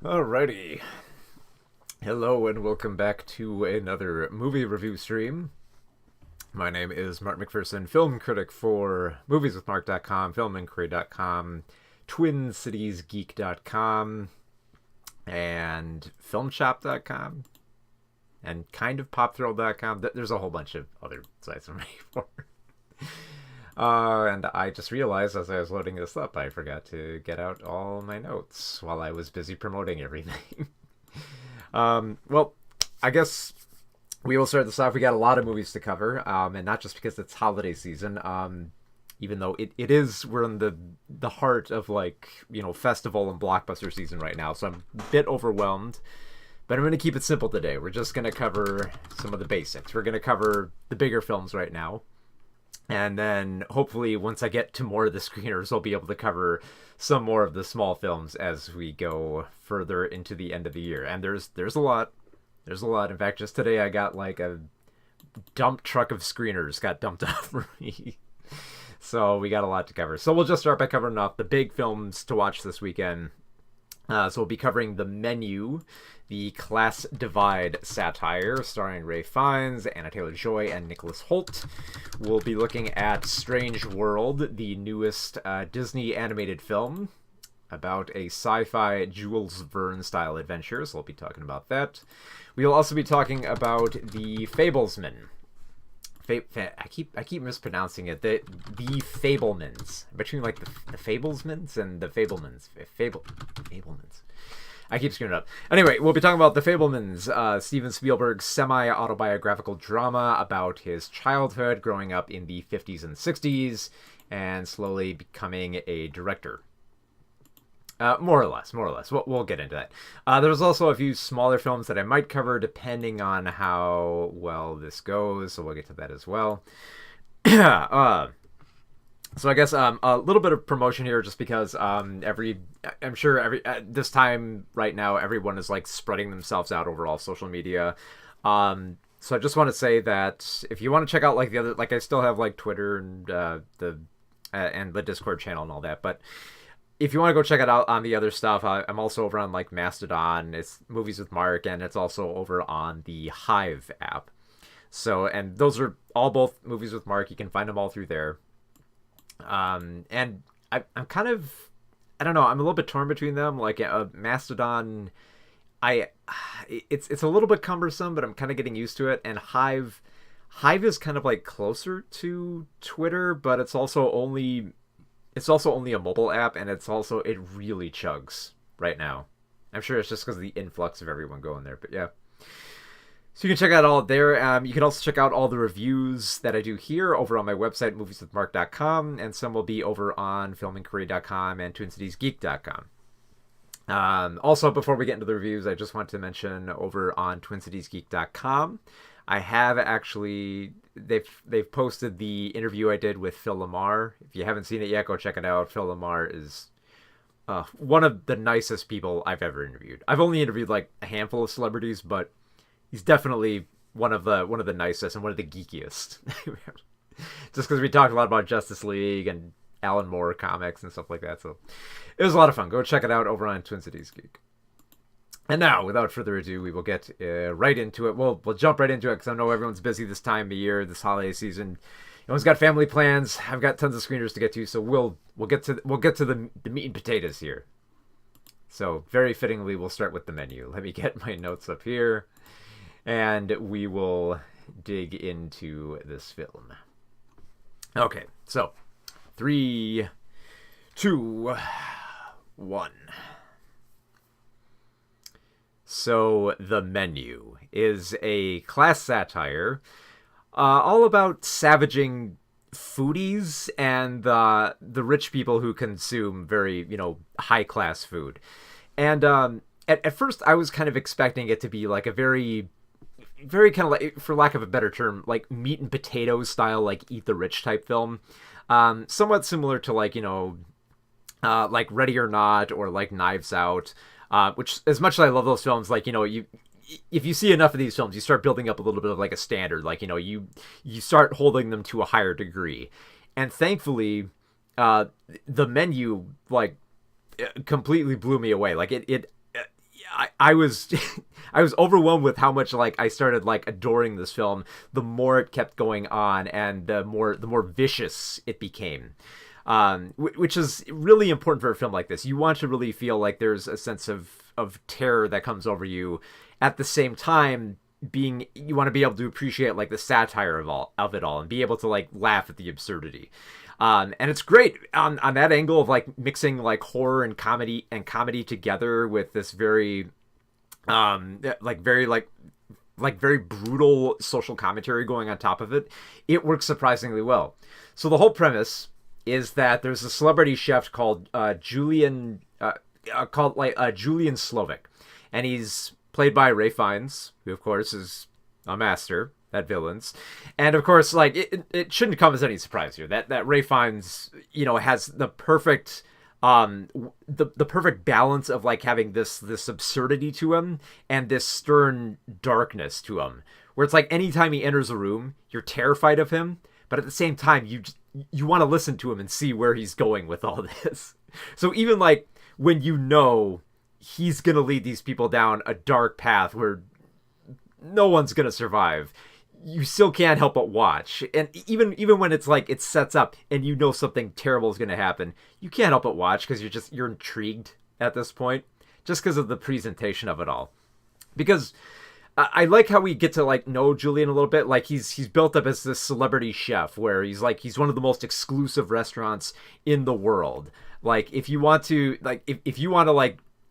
Alrighty. Hello and welcome back to another movie review stream. My name is Mark McPherson, film critic for movieswithmark.com, filminquiry.com, twincitiesgeek.com, and filmshop.com, and kind of popthrill.com. There's a whole bunch of other sites I'm ready for. And I just realized as I was loading this up, I forgot to get out all my notes while I was busy promoting everything. Well, I guess we will start this off. We got a lot of movies to cover, and not just because it's holiday season, even though it is, we're in the heart of, like, you know, festival and blockbuster season right now, so I'm a bit overwhelmed. But I'm going to keep it simple today. We're just going to cover some of the basics. We're going to cover the bigger films right now. And then, hopefully, once I get to more of the screeners, I'll be able to cover some more of the small films as we go further into the end of the year. And there's a lot. There's a lot. In fact, just today I got, like, a dump truck of screeners got dumped off for me. So we got a lot to cover. So we'll just start by covering off the big films to watch this weekend. So we'll be covering The Menu, the class divide satire starring Ralph Fiennes, Anna Taylor-Joy, and Nicholas Hoult. We'll be looking at Strange World, the newest Disney animated film about a sci-fi Jules Verne-style adventure, so we'll be talking about that. We'll also be talking about The Fabelmans. I keep mispronouncing it. The Fabelmans. Between, like, the Fabelmans and the Fabelmans. Fabelmans. I keep screwing it up. Anyway, we'll be talking about The Fabelmans, Steven Spielberg's semi-autobiographical drama about his childhood, growing up in the 50s and 60s, and slowly becoming a director. More or less. We'll get into that. There's also a few smaller films that I might cover depending on how well this goes, so we'll get to that as well. So I guess a little bit of promotion here, just because I'm sure this time right now everyone is, like, spreading themselves out over all social media. So I just want to say that if you want to check out, like, the other, like, I still have, like, Twitter and the Discord channel and all that, but if you want to go check it out on the other stuff, I'm also over on, like, Mastodon. It's Movies with Mark, and it's also over on the Hive app. So, and those are all both Movies with Mark. You can find them all through there. And I'm kind of, I don't know, I'm a little bit torn between them. Like, Mastodon, it's a little bit cumbersome, but I'm kind of getting used to it. And Hive is kind of, like, closer to Twitter, but it's also only a mobile app, and it really chugs right now. I'm sure it's just because of the influx of everyone going there, but yeah. So you can check out all there. You can also check out all the reviews that I do here over on my website, movieswithmark.com, and some will be over on filminquiry.com and twincitiesgeek.com. Also, before we get into the reviews, I just want to mention over on twincitiesgeek.com, I have actually, they've posted the interview I did with Phil Lamar. If you haven't seen it yet, go check it out. Phil Lamar is one of the nicest people I've ever interviewed. I've only interviewed, like, a handful of celebrities, but he's definitely one of the nicest and one of the geekiest. Just because we talked a lot about Justice League and Alan Moore comics and stuff like that. So it was a lot of fun. Go check it out over on Twin Cities Geek. And now, without further ado, we will get right into it. We'll jump right into it because I know everyone's busy this time of year, this holiday season. Everyone's got family plans. I've got tons of screeners to get to, so we'll get to the meat and potatoes here. So very fittingly, we'll start with The Menu. Let me get my notes up here, and we will dig into this film. Okay, so 3, 2, 1. So, The Menu is a class satire all about savaging foodies and the rich people who consume very, high-class food. And at first, I was kind of expecting it to be like a very kind of, like, for lack of a better term, like meat and potatoes style, like Eat the Rich type film. Somewhat similar to, like, like Ready or Not or like Knives Out. Which, as much as I love those films, like, if you see enough of these films, you start building up a little bit of like a standard, like, you start holding them to a higher degree. And thankfully, the menu, like, completely blew me away. Like, I was I was overwhelmed with how much, like, I started, like, adoring this film the more it kept going on, and the more vicious it became. Which is really important for a film like this. You want to really feel like there's a sense of terror that comes over you. At the same time, you want to be able to appreciate, like, the satire of it all, and be able to, like, laugh at the absurdity. And it's great on that angle of, like, mixing, like, horror and comedy together with this very very brutal social commentary going on top of it. It works surprisingly well. So the whole premise is that there's a celebrity chef called Julian Slovak, and he's played by Ray Fiennes, who of course is a master at villains. And of course, like, it shouldn't come as any surprise here that Ray Fiennes, has the perfect the perfect balance of, like, having this absurdity to him and this stern darkness to him, where it's like anytime he enters a room, you're terrified of him, but at the same time you want to listen to him and see where he's going with all this. So even, like, when he's gonna lead these people down a dark path where no one's gonna survive, you still can't help but watch. And even when it's like it sets up and something terrible is gonna happen, you can't help but watch because you're intrigued at this point, just because of the presentation of it all. Because I like how we get to, like, know Julian a little bit. Like, he's built up as this celebrity chef where he's one of the most exclusive restaurants in the world. Like, if you want to, like,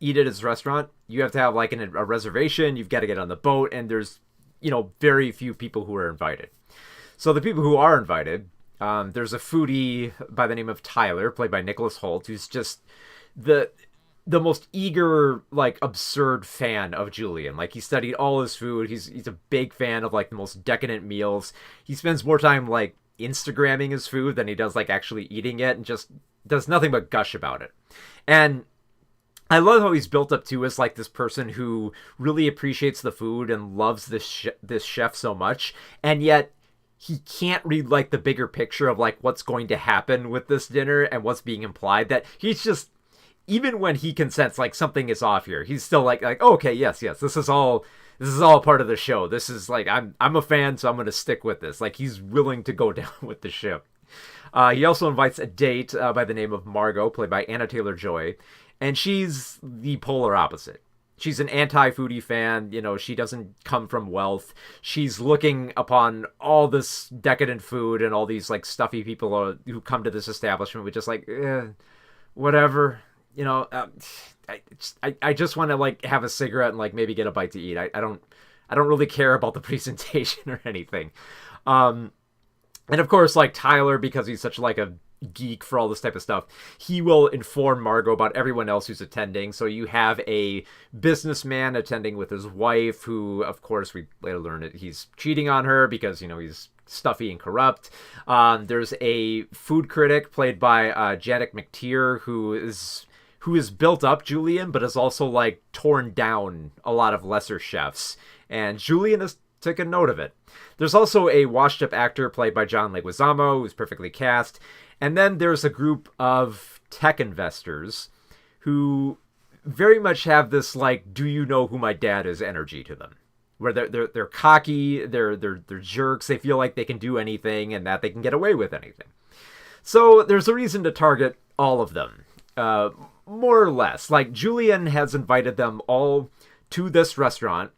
eat at his restaurant, you have to have, like, a reservation. You've got to get on the boat, and there's, very few people who are invited. So the people who are invited, there's a foodie by the name of Tyler, played by Nicholas Hoult, who's just the most eager, like, absurd fan of Julian. Like, he studied all his food. He's a big fan of, like, the most decadent meals. He spends more time, like, Instagramming his food than he does, like, actually eating it, and just does nothing but gush about it. And I love how he's built up too as, like, this person who really appreciates the food and loves this chef so much, and yet he can't read, like, the bigger picture of, like, what's going to happen with this dinner and what's being implied. That he's just, even when he can sense, like, something is off here, he's still like, oh, okay, yes, this is all part of the show. This is, like, I'm a fan, so I'm going to stick with this. Like, he's willing to go down with the ship. He also invites a date by the name of Margot, played by Anna Taylor-Joy, and she's the polar opposite. She's an anti-foodie fan. She doesn't come from wealth. She's looking upon all this decadent food and all these, like, stuffy people who come to this establishment with just, like, whatever. I just want to, like, have a cigarette and, like, maybe get a bite to eat. I don't really care about the presentation or anything. And of course, like, Tyler, because he's such, like, a geek for all this type of stuff, he will inform Margot about everyone else who's attending. So you have a businessman attending with his wife, who, of course, we later learn that he's cheating on her because, he's stuffy and corrupt. There's a food critic played by Janet McTeer, who has built up Julian, but has also, like, torn down a lot of lesser chefs. And Julian has taken note of it. There's also a washed-up actor played by John Leguizamo, who's perfectly cast. And then there's a group of tech investors who very much have this, like, do you know who my dad is energy to them. Where they're cocky, they're jerks, they feel like they can do anything and that they can get away with anything. So there's a reason to target all of them. More or less. Like, Julian has invited them all to this restaurant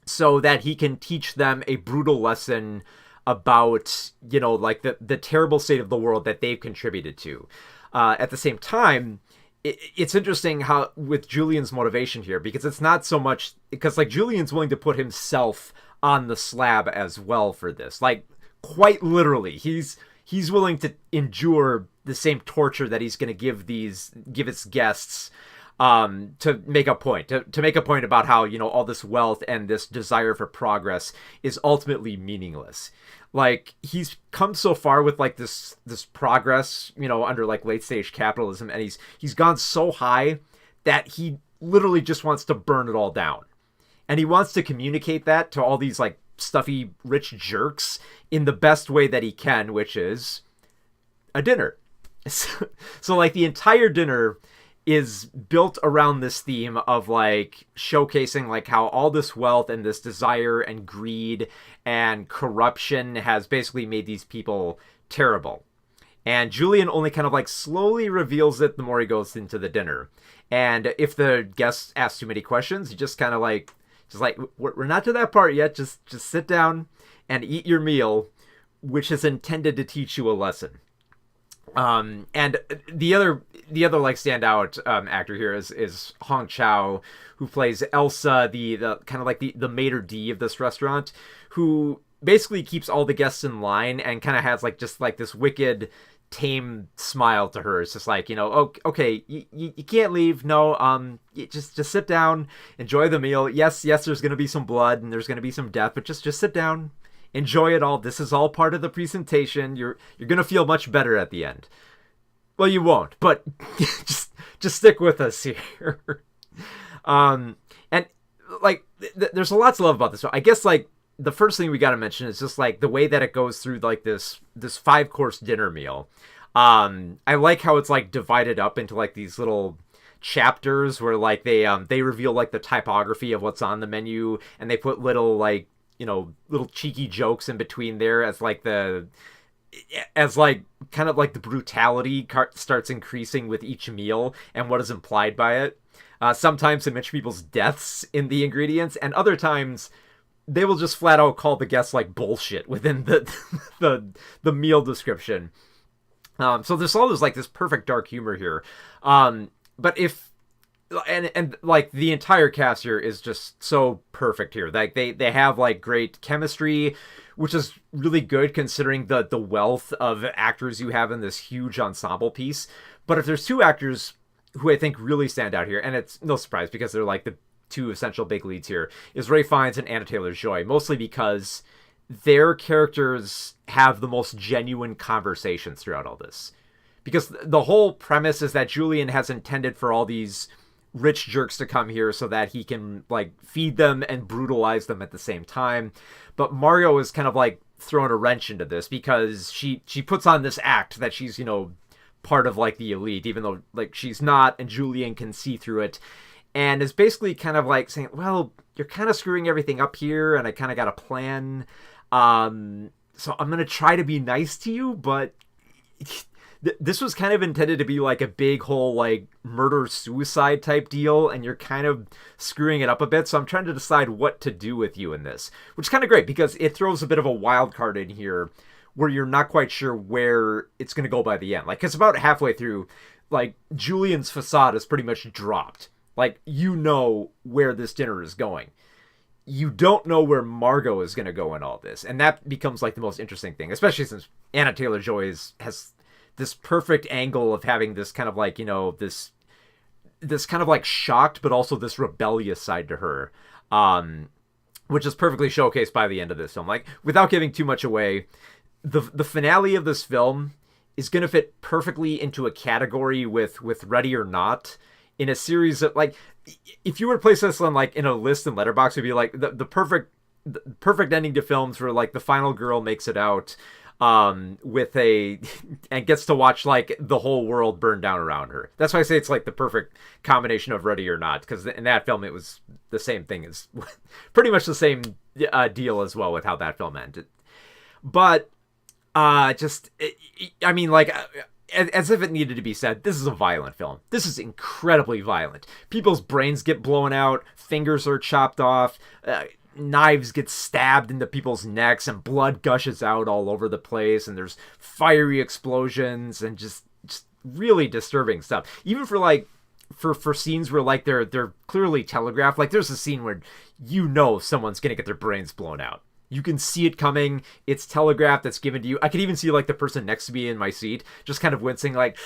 so that he can teach them a brutal lesson about, like, the terrible state of the world that they've contributed to. At the same time, it's interesting how, with Julian's motivation here, because it's not so much, because, like, Julian's willing to put himself on the slab as well for this. Like, quite literally, he's willing to endure the same torture that he's going to give his guests, to make a point, to make a point about how, all this wealth and this desire for progress is ultimately meaningless. Like, he's come so far with, like, this progress, under, like, late stage capitalism, and he's gone so high that he literally just wants to burn it all down. and he wants to communicate that to all these like stuffy rich jerks in the best way that he can, which is a dinner. So like the entire dinner is built around this theme of like showcasing like how all this wealth and this desire and greed and corruption has basically made these people terrible. And Julian only kind of like slowly reveals it the more he goes into the dinner. And if the guests ask too many questions, you just kind of like, we're not to that part yet. Just sit down and eat your meal, which is intended to teach you a lesson. And the other like standout actor here is Hong Chow, who plays Elsa, the kind of like the maitre d' of this restaurant, who basically keeps all the guests in line and kind of has like just like this wicked tame smile to her. It's just like, oh, okay, you can't leave. No, just sit down, enjoy the meal. Yes, there's gonna be some blood and there's gonna be some death, but just sit down. Enjoy it all. This is all part of the presentation. You're gonna feel much better at the end. Well, you won't, but just stick with us here. And like, there's a lot to love about this. So I guess like the first thing we got to mention is just like the way that it goes through like this 5-course dinner meal. I like how it's like divided up into like these little chapters where like they reveal like the typography of what's on the menu, and they put little like, little cheeky jokes in between there as like kind of like the brutality starts increasing with each meal and what is implied by it. Sometimes they mention people's deaths in the ingredients, and other times they will just flat out call the guests like bullshit within the meal description. So there's all this like this perfect dark humor here. But if and like the entire cast here is just so perfect here. Like they have like great chemistry, which is really good considering the wealth of actors you have in this huge ensemble piece. But if there's two actors who I think really stand out here, and it's no surprise because they're like the two essential big leads here, is Ralph Fiennes and Anna Taylor-Joy, mostly because their characters have the most genuine conversations throughout all this. Because the whole premise is that Julian has intended for all these rich jerks to come here so that he can like feed them and brutalize them at the same time. But Margot is kind of like throwing a wrench into this because she puts on this act that she's, part of like the elite, even though like she's not, and Julian can see through it. And is basically kind of like saying, well, you're kind of screwing everything up here, and I kind of got a plan. So I'm going to try to be nice to you, but this was kind of intended to be like a big whole like murder-suicide type deal, and you're kind of screwing it up a bit. So I'm trying to decide what to do with you in this, which is kind of great because it throws a bit of a wild card in here where you're not quite sure where it's going to go by the end. Like, because about halfway through, like, Julian's facade is pretty much dropped. Like, where this dinner is going. You don't know where Margot is going to go in all this. And that becomes, like, the most interesting thing. Especially since Anna Taylor-Joy has this perfect angle of having this kind of, like, this kind of, like, shocked, but also this rebellious side to her. Which is perfectly showcased by the end of this film. Like, without giving too much away, the finale of this film is going to fit perfectly into a category with Ready or Not, in a series of, like, if you were to place this on, like, in a list in Letterboxd, it'd be, like, the perfect ending to films where, like, the final girl makes it out and gets to watch, like, the whole world burn down around her. That's why I say it's, like, the perfect combination of Ready or Not, because in that film it was the same thing as, pretty much the same deal as well with how that film ended. But, I mean, like, as if it needed to be said, this is a violent film. This is incredibly violent. People's brains get blown out, fingers are chopped off, knives get stabbed into people's necks, and blood gushes out all over the place, and there's fiery explosions, and just really disturbing stuff. Even for, like, for scenes where, like, they're clearly telegraphed. Like, there's a scene where someone's gonna get their brains blown out. You can see it coming. It's telegraphed. It's given to you. I could even see, like, the person next to me in my seat just kind of wincing, like,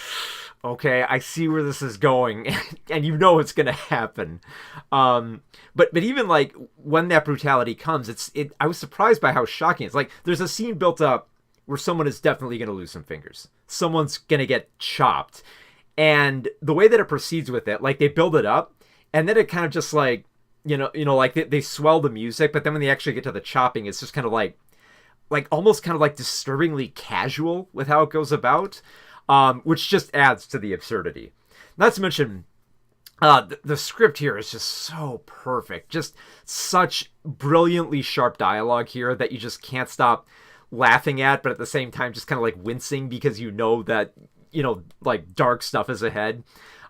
okay, I see where this is going. And it's going to happen. But even, like, when that brutality comes, I was surprised by how shocking it's. Like, there's a scene built up where someone is definitely going to lose some fingers. Someone's going to get chopped. And the way that it proceeds with it, like, they build it up, and then it kind of just, like, like they swell the music, but then when they actually get to the chopping, it's just kind of like almost kind of like disturbingly casual with how it goes about, which just adds to the absurdity. Not to mention, the script here is just so perfect. Just such brilliantly sharp dialogue here that you just can't stop laughing at, but at the same time just kind of like wincing because you know that, like dark stuff is ahead.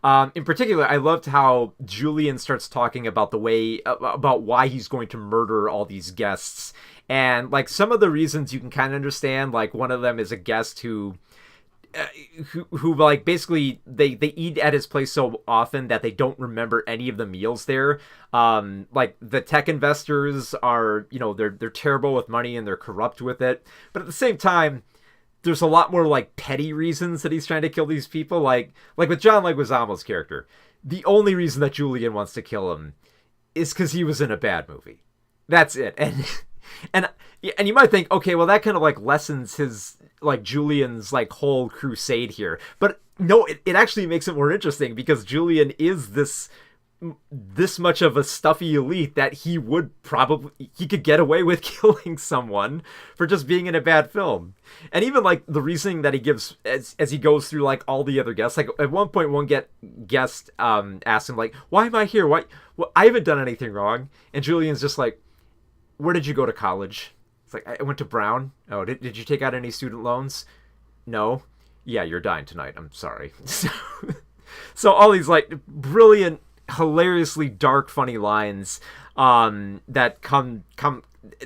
In particular, I loved how Julian starts talking about about why he's going to murder all these guests. And like some of the reasons you can kind of understand, like one of them is a guest who like basically they eat at his place so often that they don't remember any of the meals there. Like the tech investors are, they're terrible with money and they're corrupt with it. But at the same time, there's a lot more like petty reasons that he's trying to kill these people. Like with John Leguizamo's character, the only reason that Julian wants to kill him is because he was in a bad movie. That's it. And you might think, okay, well that kind of like lessens his like Julian's like whole crusade here. But no, it actually makes it more interesting because Julian is this much of a stuffy elite that he could get away with killing someone for just being in a bad film. And even like the reasoning that he gives as he goes through like all the other guests, like at one point one guest asks him like, why am I here? Why? Well, I haven't done anything wrong. And Julian's just like, where did you go to college? It's like, I went to Brown. Oh, did you take out any student loans? No. Yeah, you're dying tonight. I'm sorry. So all these like brilliant, hilariously dark, funny lines that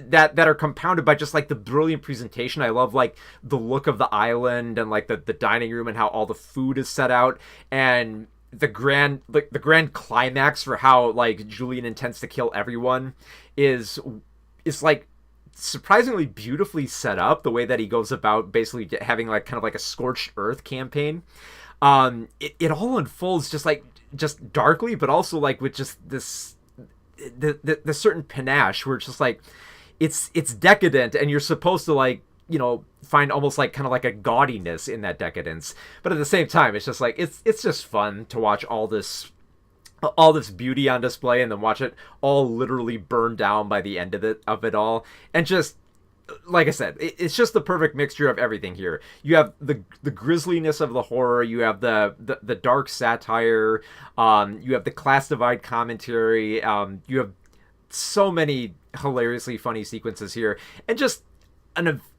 that are compounded by just like the brilliant presentation. I love like the look of the island and like the dining room and how all the food is set out, and the grand climax for how like Julian intends to kill everyone is like surprisingly beautifully set up. The way that he goes about basically having like kind of like a scorched earth campaign. It all unfolds just darkly, but also like with just this the certain panache where it's just like it's decadent, and you're supposed to like find almost like kind of like a gaudiness in that decadence, but at the same time it's just like it's just fun to watch all this beauty on display and then watch it all literally burn down by the end of it all. And just like I said, it's just the perfect mixture of everything here. You have the grisliness of the horror, you have the dark satire, you have the class divide commentary, you have so many hilariously funny sequences here, and just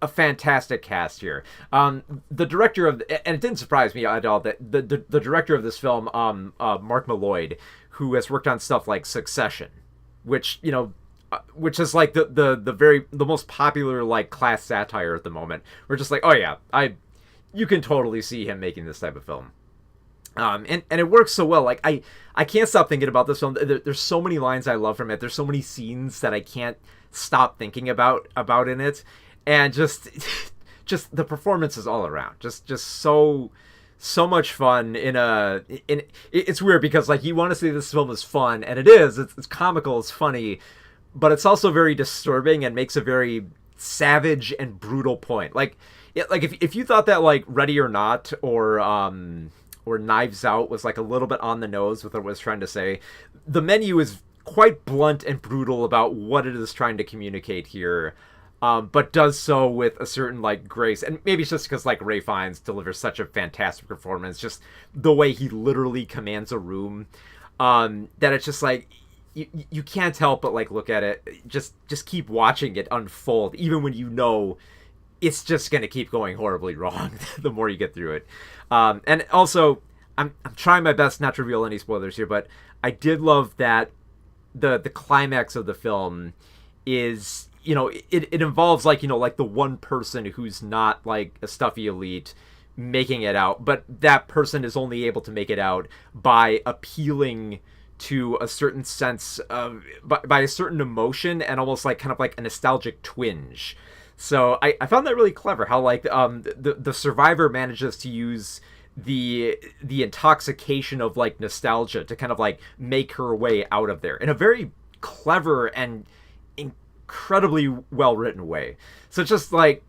a fantastic cast here. The director of, and it didn't surprise me at all, that the director of this film, Mark Malloyd, who has worked on stuff like Succession, which is like the most popular like class satire at the moment. We're just like, oh yeah, you can totally see him making this type of film. And it works so well. Like I can't stop thinking about this film. There's so many lines I love from it. There's so many scenes that I can't stop thinking about in it. And just the performances all around, just so much fun. It's weird because like you want to say this film is fun, and it is. It's comical, it's funny, but it's also very disturbing and makes a very savage and brutal point. Like if you thought that like Ready or Not or Knives Out was like a little bit on the nose with what it was trying to say, The Menu is quite blunt and brutal about what it is trying to communicate here. But does so with a certain like grace, and maybe it's just because like Ralph Fiennes delivers such a fantastic performance, just the way he literally commands a room, that it's just like you can't help but like look at it, just keep watching it unfold, even when you know it's just gonna keep going horribly wrong the more you get through it. And also, I'm trying my best not to reveal any spoilers here, but I did love that the climax of the film is, it involves like, like the one person who's not like a stuffy elite making it out, but that person is only able to make it out by appealing to a certain sense of, by a certain emotion and almost like kind of like a nostalgic twinge. So I found that really clever how like the survivor manages to use the intoxication of like nostalgia to kind of like make her way out of there in a very clever and incredibly well written way. So it's just like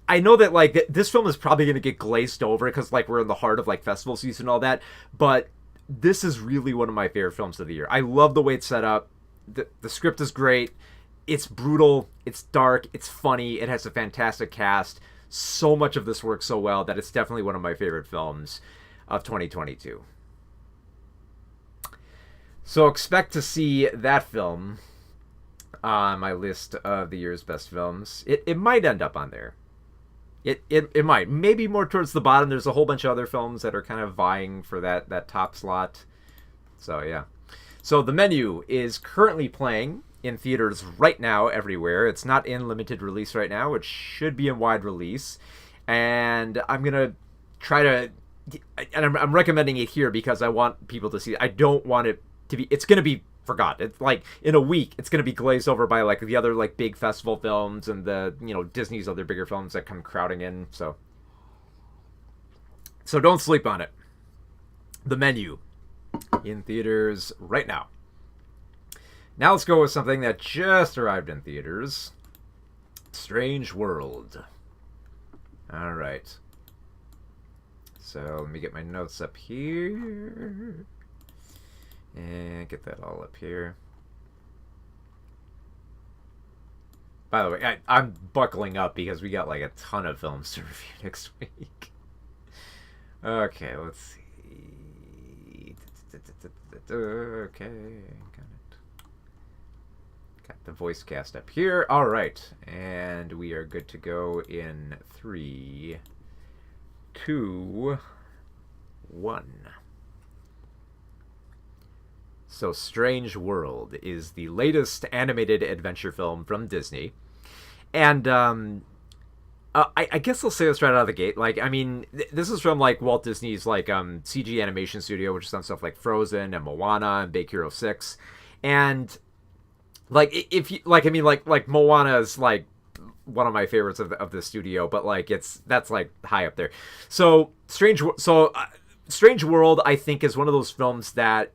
I know that like this film is probably going to get glazed over because like we're in the heart of like festival season and all that, but this is really one of my favorite films of the year. I love the way it's set up. The script is great. It's brutal. It's dark. It's funny. It has a fantastic cast. So much of this works so well that it's definitely one of my favorite films of 2022. So expect to see that film on my list of the year's best films. It might end up on there. It might. Maybe more towards the bottom. There's a whole bunch of other films that are kind of vying for that top slot. So, yeah. So, The Menu is currently playing in theaters right now everywhere. It's not in limited release right now. It should be in wide release. And I'm going to try to... And I'm recommending it here because I want people to see it. I don't want it to be... It's going to be forgotten. It's like in a week it's going to be glazed over by like the other like big festival films and the, you know, Disney's other bigger films that come crowding in. So don't sleep on it. The Menu in theaters right now. Now let's go with something that just arrived in theaters. Strange World. All right. So let me get my notes up here. And get that all up here. By the way, I'm buckling up because we got like a ton of films to review next week. Okay, let's see. Okay, got it. Got the voice cast up here. All right, and we are good to go in 3, 2, 1. So Strange World is the latest animated adventure film from Disney. And I guess I'll say this right out of the gate. Like, I mean, this is from like Walt Disney's like CG animation studio, which has done stuff like Frozen and Moana and Big Hero 6. And like if you like, I mean, like Moana is like one of my favorites of the studio, but like that's like high up there. So Strange World, I think, is one of those films that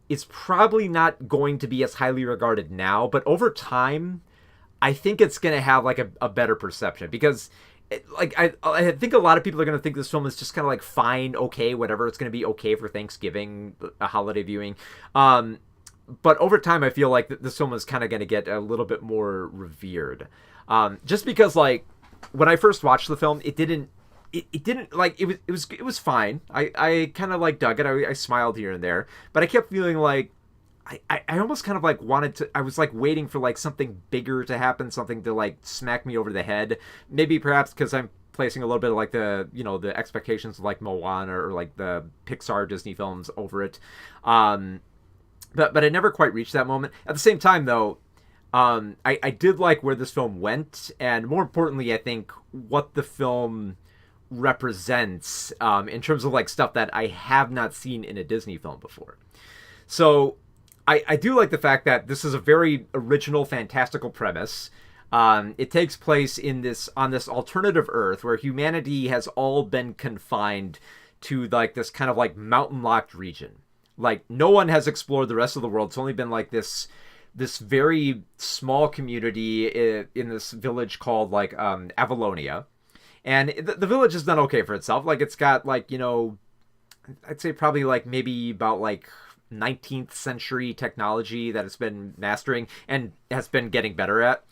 it's probably not going to be as highly regarded now, but over time, I think it's going to have like a better perception because I think a lot of people are going to think this film is just kind of like fine, okay, whatever. It's going to be okay for Thanksgiving, a holiday viewing. But over time, I feel like this film is kind of going to get a little bit more revered. Just because like when I first watched the film, it didn't like it was fine. I kind of like dug it. I smiled here and there, but I kept feeling like I almost kind of like wanted to. I was like waiting for like something bigger to happen, something to like smack me over the head. Maybe perhaps because I'm placing a little bit of like the, you know, the expectations of like Moana or like the Pixar Disney films over it. But I never quite reached that moment. At the same time though, I did like where this film went, and more importantly, I think what the film represents in terms of like stuff that I have not seen in a Disney film before. So I do like the fact that this is a very original, fantastical premise. It takes place on this alternative Earth where humanity has all been confined to like this kind of like mountain-locked region. Like no one has explored the rest of the world. It's only been like this very small community in this village called like Avalonia. And the village has done okay for itself. Like, it's got, like, you know, I'd say probably, like, maybe about, like, 19th century technology that it's been mastering and has been getting better at.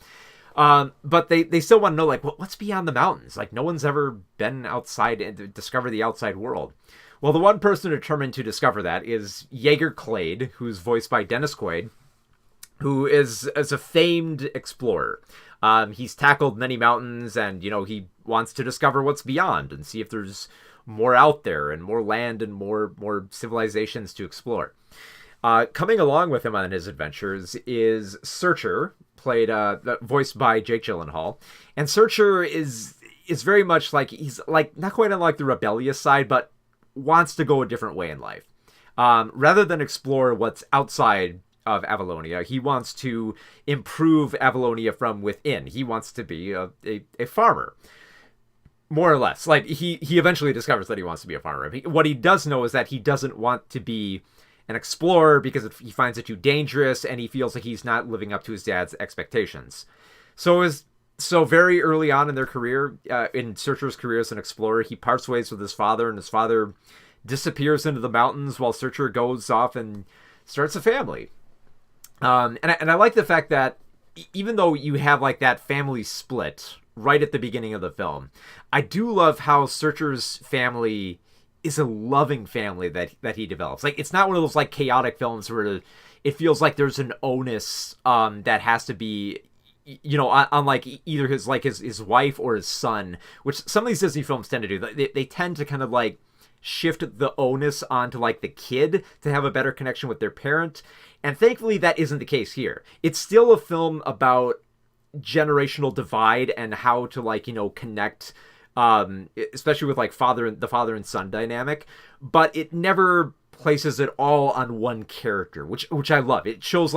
But they still want to know, like, what's beyond the mountains? Like, no one's ever been outside and to discover the outside world. Well, the one person determined to discover that is Jaeger Clade, who's voiced by Dennis Quaid, who is a famed explorer. He's tackled many mountains, and, you know, he wants to discover what's beyond and see if there's more out there and more land and more civilizations to explore. Coming along with him on his adventures is Searcher, voiced by Jake Gyllenhaal. And Searcher is very much like, he's like not quite on like the rebellious side, but wants to go a different way in life. Rather than explore what's outside of Avalonia, he wants to improve Avalonia from within. He wants to be a farmer, more or less. Like he eventually discovers that he wants to be a farmer. What he does know is that he doesn't want to be an explorer because he finds it too dangerous, and he feels like he's not living up to his dad's expectations. So very early on in their career, in Searcher's career as an explorer, he parts ways with his father, and his father disappears into the mountains while Searcher goes off and starts a family. And I like the fact that even though you have like that family split right at the beginning of the film, I do love how Searcher's family is a loving family that he develops. Like, it's not one of those like chaotic films where it feels like there's an onus that has to be, you know, on like either his wife or his son, which some of these Disney films tend to do. They tend to kind of like shift the onus onto like the kid to have a better connection with their parent. And thankfully that isn't the case here. It's still a film about generational divide and how to like, you know, connect, especially with like the father and son dynamic, but it never places it all on one character, which I love. It shows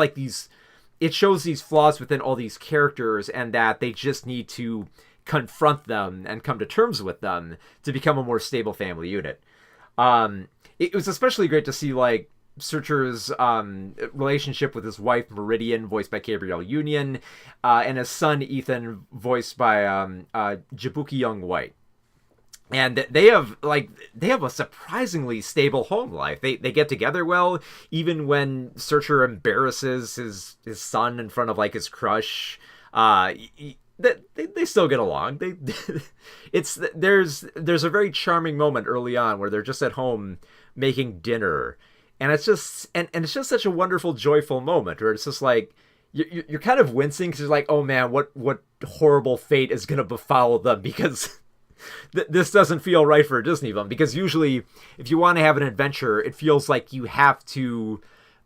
these flaws within all these characters, and that they just need to confront them and come to terms with them to become a more stable family unit. It was especially great to see like Searcher's relationship with his wife Meridian, voiced by Gabrielle Union, and his son Ethan, voiced by Jabuki Young White. And they have a surprisingly stable home life. They get together well, even when Searcher embarrasses his son in front of like his crush. They still get along. There's a very charming moment early on where they're just at home making dinner, and it's just such a wonderful, joyful moment where it's just like you're kind of wincing because you're like, oh man, what horrible fate is gonna befoul them, because this doesn't feel right for a Disney film. Because usually, if you want to have an adventure, it feels like you have to,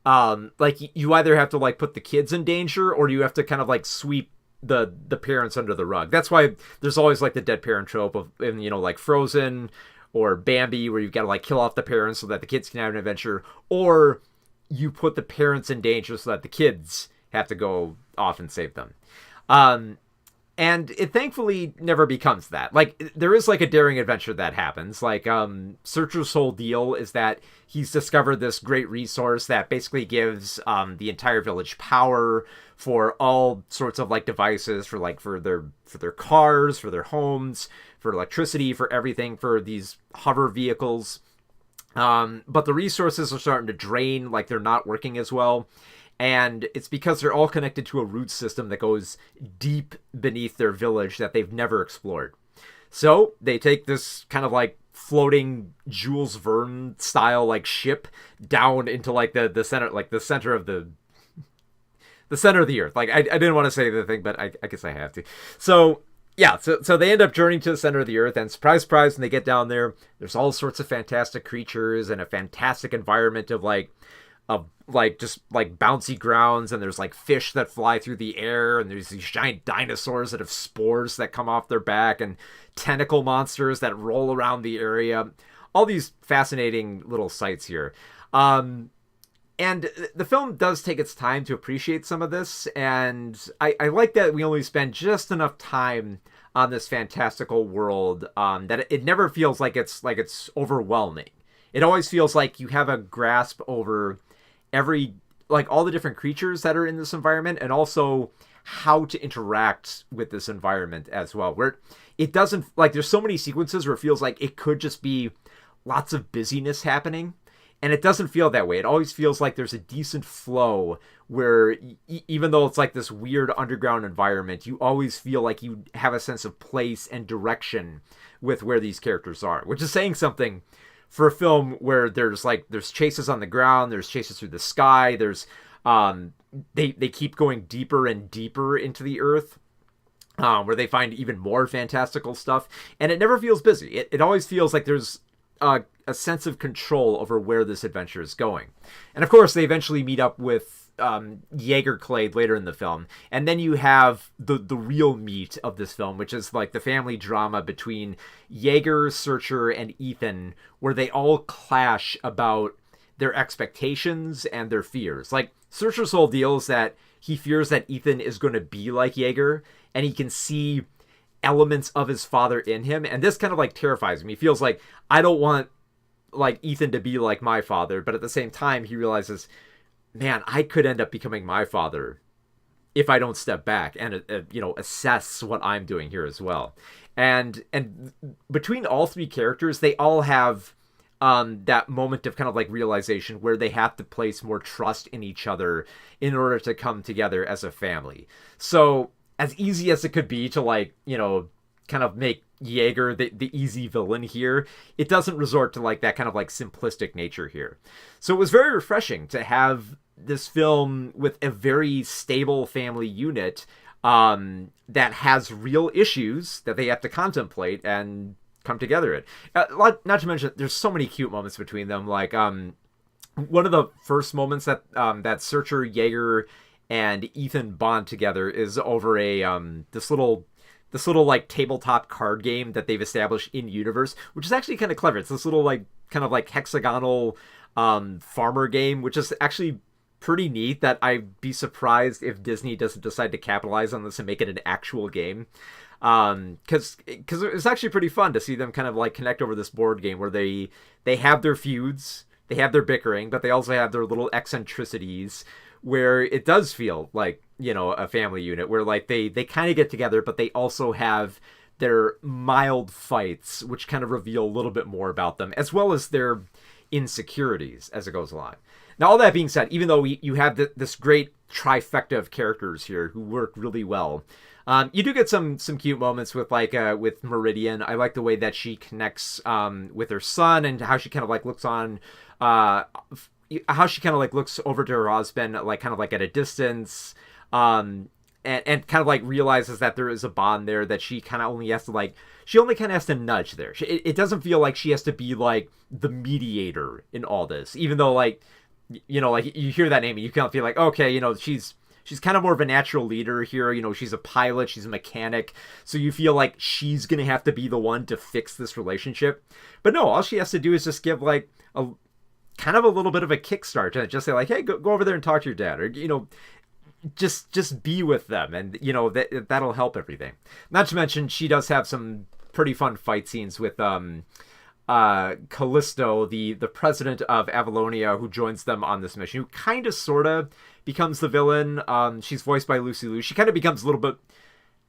like you either have to like put the kids in danger, or you have to kind of like sweep the parents under the rug. That's why there's always like the dead parent trope of, you know, like Frozen or Bambi, where you've got to like kill off the parents so that the kids can have an adventure, or you put the parents in danger so that the kids have to go off and save them. And it thankfully never becomes that. Like, there is like a daring adventure that happens. Like, Searcher's whole deal is that he's discovered this great resource that basically gives the entire village power for all sorts of like devices, for their cars, for their homes, for electricity, for everything, for these hover vehicles. But the resources are starting to drain, like they're not working as well. And it's because they're all connected to a root system that goes deep beneath their village that they've never explored. So they take this kind of like floating Jules Verne style like ship down into like the center, like the center of the center of the earth. Like I didn't want to say the thing, but I guess I have to. So yeah, so they end up journeying to the center of the earth, and surprise, surprise, when they get down there, there's all sorts of fantastic creatures and a fantastic environment of just like bouncy grounds, and there's like fish that fly through the air, and there's these giant dinosaurs that have spores that come off their back, and tentacle monsters that roll around the area. All these fascinating little sights here. And the film does take its time to appreciate some of this, and I like that we only spend just enough time on this fantastical world that it never feels like it's overwhelming. It always feels like you have a grasp over all the different creatures that are in this environment, and also how to interact with this environment as well. Where it doesn't, like, there's so many sequences where it feels like it could just be lots of busyness happening, and it doesn't feel that way. It always feels like there's a decent flow where even though it's like this weird underground environment, you always feel like you have a sense of place and direction with where these characters are, which is saying something for a film where there's chases on the ground, there's chases through the sky, there's they keep going deeper and deeper into the earth, where they find even more fantastical stuff, and it never feels busy. It always feels like there's a sense of control over where this adventure is going. And of course, they eventually meet up with Jaeger Clade later in the film, and then you have the real meat of this film, which is like the family drama between Jaeger, Searcher, and Ethan, where they all clash about their expectations and their fears. Like, Searcher's whole deal is that he fears that Ethan is going to be like Jaeger, and he can see elements of his father in him, and this kind of like terrifies him. He feels like, I don't want like Ethan to be like my father, but at the same time he realizes, man, I could end up becoming my father if I don't step back and assess what I'm doing here as well. And between all three characters, they all have that moment of kind of like realization where they have to place more trust in each other in order to come together as a family. So as easy as it could be to like, kind of make Jaeger the easy villain here, it doesn't resort to like that kind of like simplistic nature here. So it was very refreshing to have this film with a very stable family unit that has real issues that they have to contemplate and come together in. Not to mention, there's so many cute moments between them. Like one of the first moments that that Searcher, Jaeger, and Ethan bond together is over a this little like tabletop card game that they've established in universe, which is actually kind of clever. It's this little like kind of like hexagonal farmer game, which is actually pretty neat. That I'd be surprised if Disney doesn't decide to capitalize on this and make it an actual game. Because it's actually pretty fun to see them kind of like connect over this board game where they have their feuds, they have their bickering, but they also have their little eccentricities where it does feel like, a family unit where like they kind of get together, but they also have their mild fights, which kind of reveal a little bit more about them, as well as their insecurities as it goes along. Now, all that being said, even though you have this great trifecta of characters here who work really well, you do get some cute moments with with Meridian. I like the way that she connects with her son and how she kind of like looks on, how she kind of like looks over to her husband, like kind of like at a distance, and kind of like realizes that there is a bond there that she kind of only has to like. She only kind of has to nudge there. It doesn't feel like she has to be like the mediator in all this, even though like like you hear that name and you kind of feel like, okay, she's kind of more of a natural leader here. She's a pilot, she's a mechanic, so you feel like she's gonna have to be the one to fix this relationship. But no, all she has to do is just give like a kind of a little bit of a kickstart and just say like, hey, go over there and talk to your dad, or just be with them, and that'll help everything. Not to mention, she does have some pretty fun fight scenes with Callisto, the president of Avalonia, who joins them on this mission, who kind of sort of becomes the villain. She's voiced by Lucy Liu. She kind of becomes a little bit,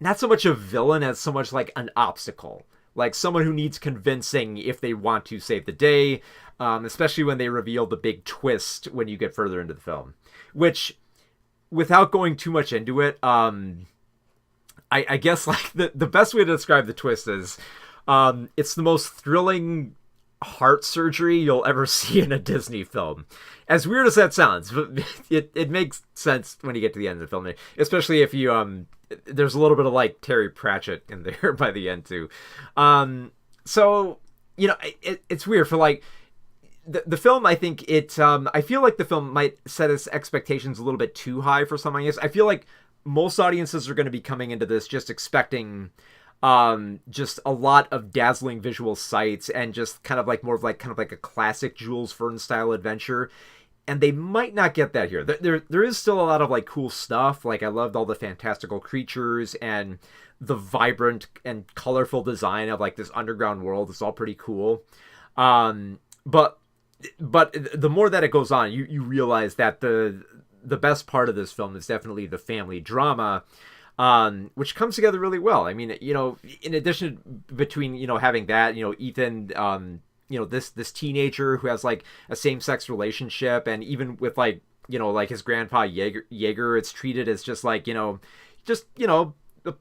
not so much a villain as so much like an obstacle, like someone who needs convincing if they want to save the day, especially when they reveal the big twist when you get further into the film, which, without going too much into it, I guess like the best way to describe the twist is it's the most thrilling heart surgery you'll ever see in a Disney film. As weird as that sounds, but it makes sense when you get to the end of the film, especially if you there's a little bit of like Terry Pratchett in there by the end too. So it's weird for like the film. I think I feel like the film might set its expectations a little bit too high for some audiences. I feel like most audiences are going to be coming into this just expecting just a lot of dazzling visual sights and just kind of like more of like kind of like a classic Jules Verne style adventure, and they might not get that here. There is still a lot of like cool stuff. Like I loved all the fantastical creatures and the vibrant and colorful design of like this underground world. It's all pretty cool. But the more that it goes on, you realize that the best part of this film is definitely the family drama, which comes together really well. I mean, in addition between, having that, Ethan, this teenager who has like a same-sex relationship, and even with like, like his grandpa Jaeger, it's treated as just like, a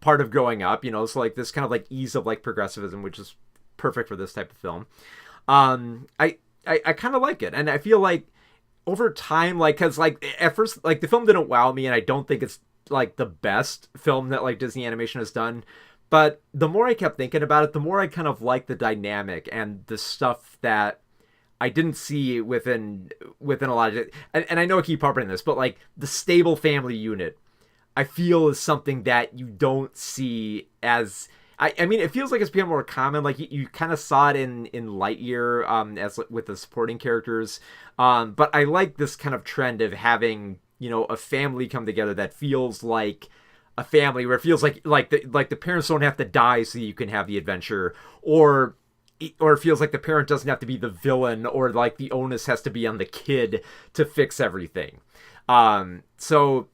part of growing up, so like this kind of like ease of like progressivism, which is perfect for this type of film. I kind of like it, and I feel like over time, like, because like at first, like the film didn't wow me, and I don't think it's like the best film that like Disney Animation has done, but the more I kept thinking about it, the more I kind of like the dynamic and the stuff that I didn't see within a lot of it. And I know I keep harping on this, but like the stable family unit, I feel is something that you don't see as. I mean, it feels like it's become more common. Like you kind of saw it in Lightyear, as with the supporting characters. But I like this kind of trend of having, a family come together that feels like a family, where it feels like the parents don't have to die so you can have the adventure, or it feels like the parent doesn't have to be the villain, or like the onus has to be on the kid to fix everything. So.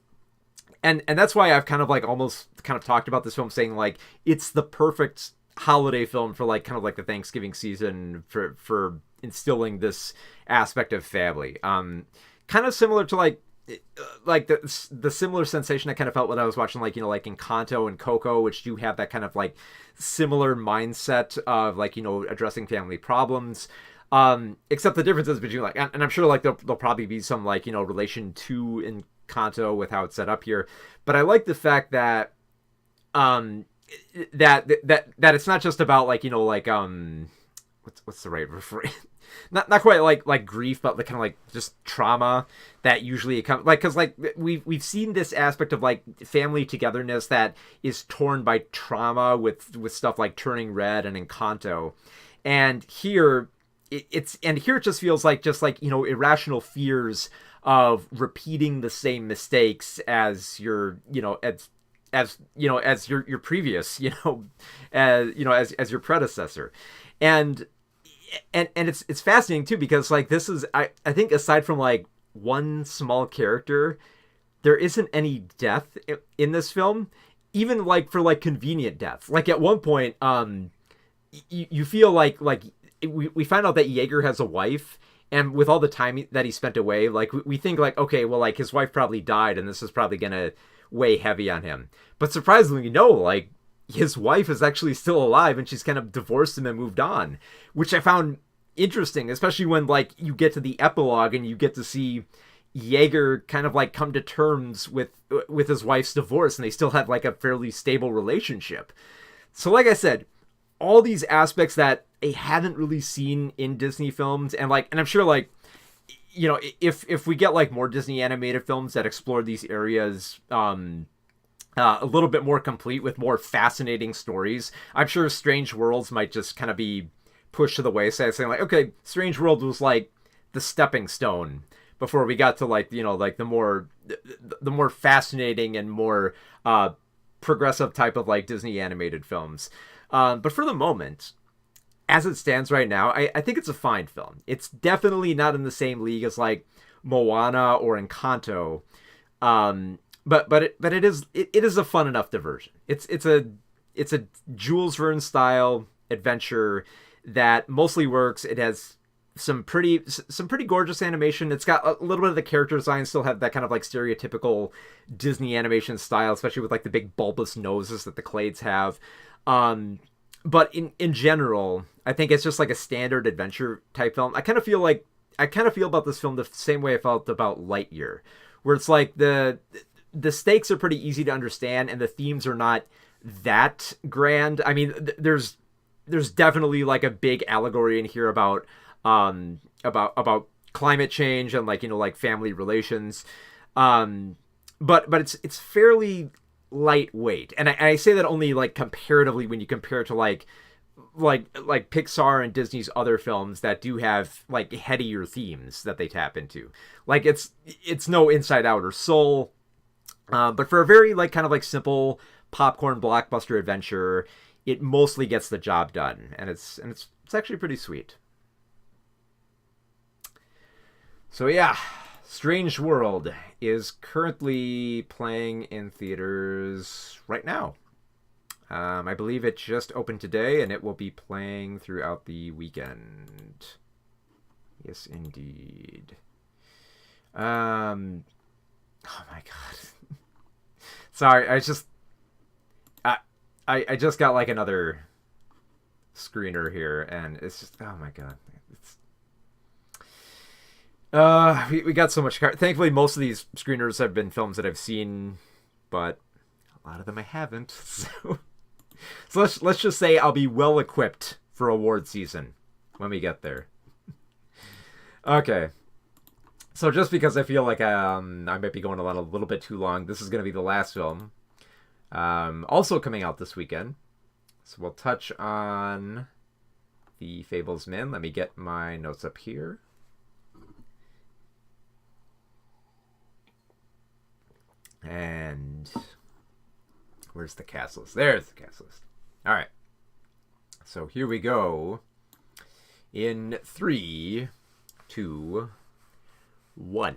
And that's why I've kind of like almost kind of talked about this film saying like it's the perfect holiday film for like kind of like the Thanksgiving season for instilling this aspect of family. Kind of similar to like the similar sensation I kind of felt when I was watching like like Encanto and Coco, which do have that kind of like similar mindset of like addressing family problems. Except the differences between like, and I'm sure like there'll probably be some like relation to Encanto with how it's set up here, but I like the fact that that it's not just about like like what's the right refrain? Not quite like grief, but like kind of like just trauma that usually it comes like because like we've seen this aspect of like family togetherness that is torn by trauma with stuff like Turning Red and Encanto, and here it just feels like irrational fears of repeating the same mistakes as your as your previous as your predecessor, and it's fascinating too because like this is I think aside from like one small character, there isn't any death in this film, even like for like convenient death. Like at one point you feel like we find out that Jaeger has a wife, and with all the time that he spent away, like we think like, okay, well, like his wife probably died and this is probably gonna weigh heavy on him, but surprisingly no, like his wife is actually still alive and she's kind of divorced him and moved on, which I found interesting, especially when like you get to the epilogue and you get to see Jaeger kind of like come to terms with his wife's divorce, and they still have like a fairly stable relationship. So like I said, all these aspects that I haven't really seen in Disney films, and I'm sure like if we get like more Disney animated films that explore these areas a little bit more complete with more fascinating stories, I'm sure Strange Worlds might just kind of be pushed to the wayside, saying like, okay, Strange World was like the stepping stone before we got to like like the more fascinating and more progressive type of like Disney animated films. But for the moment, as it stands right now, I think it's a fine film. It's definitely not in the same league as like Moana or Encanto, but it is a fun enough diversion. It's a Jules Verne style adventure that mostly works. It has some pretty gorgeous animation. It's got a little bit of the character design still have that kind of like stereotypical Disney animation style, especially with like the big bulbous noses that the Clades have. But in general, I think it's just like a standard adventure type film. I kind of feel about this film the same way I felt about Lightyear, where it's like the stakes are pretty easy to understand and the themes are not that grand. I mean, there's definitely like a big allegory in here about climate change and like family relations. But it's fairly lightweight, and I say that only like comparatively when you compare it to like Pixar and Disney's other films that do have like headier themes that they tap into. Like it's no Inside Out or Soul, but for a very like kind of like simple popcorn blockbuster adventure, it mostly gets the job done, and it's actually pretty sweet. So yeah, Strange World is currently playing in theaters right now. I believe it just opened today, and it will be playing throughout the weekend. Yes, indeed. Oh my god. Sorry, I just got like another screener here, and it's just, oh my god. We got so much. Thankfully, most of these screeners have been films that I've seen, but a lot of them I haven't. So let's just say I'll be well equipped for award season when we get there. Okay. So just because I feel like I might be going on a little bit too long, this is going to be the last film. Also coming out this weekend. So we'll touch on the Fabelmans. Let me get my notes up here. And where's the cast list? There's the cast list. All right. So here we go. In 3, 2, 1.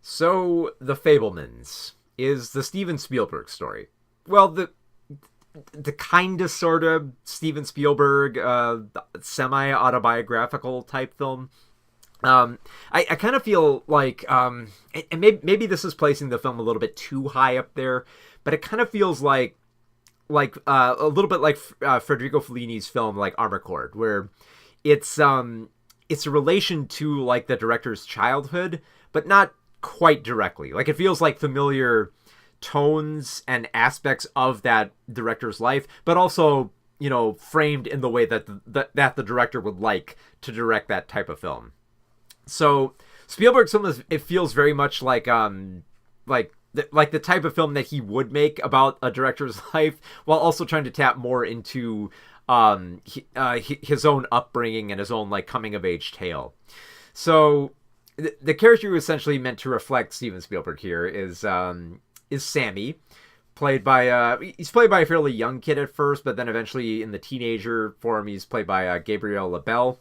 So The Fabelmans is the Steven Spielberg story. Well, the kind of sort of Steven Spielberg semi-autobiographical type film. I kind of feel like, and maybe this is placing the film a little bit too high up there, but it kind of feels like a little bit like Federico Fellini's film like Armored, where it's a relation to like the director's childhood, but not quite directly. Like, it feels like familiar tones and aspects of that director's life, but also, you know, framed in the way that the director would like to direct that type of film. So Spielberg's film it feels very much like the type of film that he would make about a director's life, while also trying to tap more into his own upbringing and his own like coming of age tale. So the character who essentially meant to reflect Steven Spielberg here is Sammy, played by he's played by a fairly young kid at first, but then eventually in the teenager form he's played by Gabriel Labelle.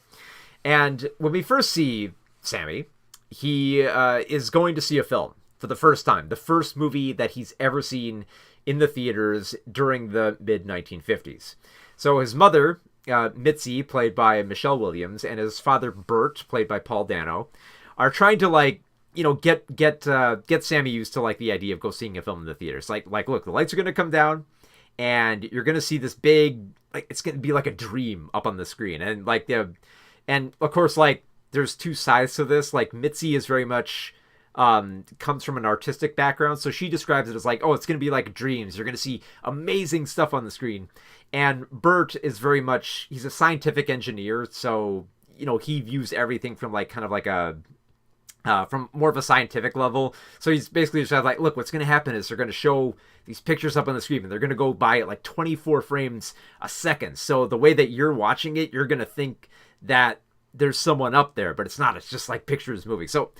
And when we first see Sammy, he is going to see a film for the first time, the first movie that he's ever seen in the theaters during the mid-1950s. So his mother, Mitzi, played by Michelle Williams, and his father, Bert, played by Paul Dano, are trying to, like, you know, get Sammy used to, like, the idea of go seeing a film in the theaters. Like, look, the lights are going to come down, and you're going to see this big, like, it's going to be like a dream up on the screen. And, like, and, of course, like, there's two sides to this. Like, Mitzi is very much comes from an artistic background, so she describes it as like, oh, it's going to be like dreams. You're going to see amazing stuff on the screen. And Bert is very much, he's a scientific engineer, so, you know, he views everything from like kind of like a from more of a scientific level. So he's basically just like, look, what's going to happen is they're going to show these pictures up on the screen, and they're going to go by at like 24 frames a second. So the way that you're watching it, you're going to think that there's someone up there, but it's not. It's just like pictures moving. So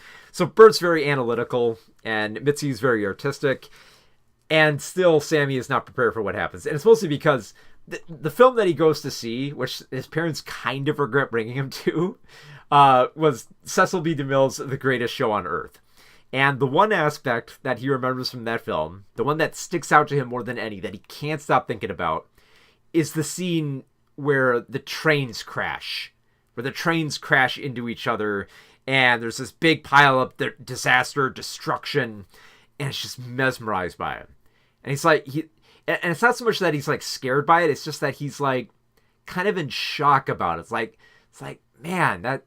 Bert's very analytical, and Mitzi's very artistic, and still Sammy is not prepared for what happens. And it's mostly because the film that he goes to see, which his parents kind of regret bringing him to, was Cecil B. DeMille's The Greatest Show on Earth. And the one aspect that he remembers from that film, the one that sticks out to him more than any, that he can't stop thinking about, is the scene where the trains crash into each other, and there's this big pile of disaster, destruction, and it's just mesmerized by it. And he's like, and it's not so much that he's like scared by it, it's just that he's like kind of in shock about it. It's like, man, that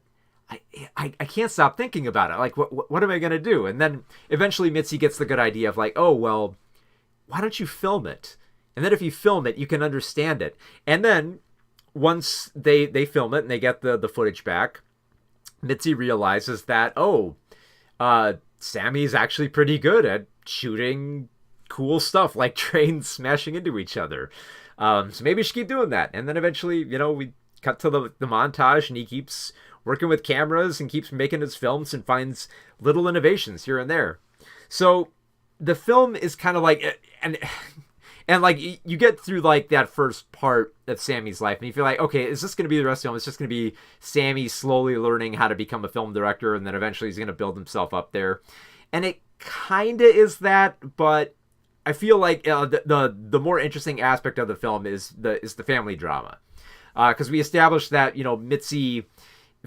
I can't stop thinking about it. Like, what am I gonna do? And then eventually Mitzi gets the good idea of like, oh well, why don't you film it? And then if you film it, you can understand it. And then once they film it and they get the footage back, Mitzi realizes that, Sammy's actually pretty good at shooting cool stuff like trains smashing into each other. So maybe she keep doing that. And then eventually, you know, we cut to the montage, and he keeps working with cameras and keeps making his films and finds little innovations here and there. So the film is kind of like, and like you get through like that first part of Sammy's life, and you feel like, okay, is this going to be the rest of the film? It's just going to be Sammy slowly learning how to become a film director, and then eventually he's going to build himself up there. And it kind of is that, but I feel like the more interesting aspect of the film is the family drama, because we established that, you know, Mitzi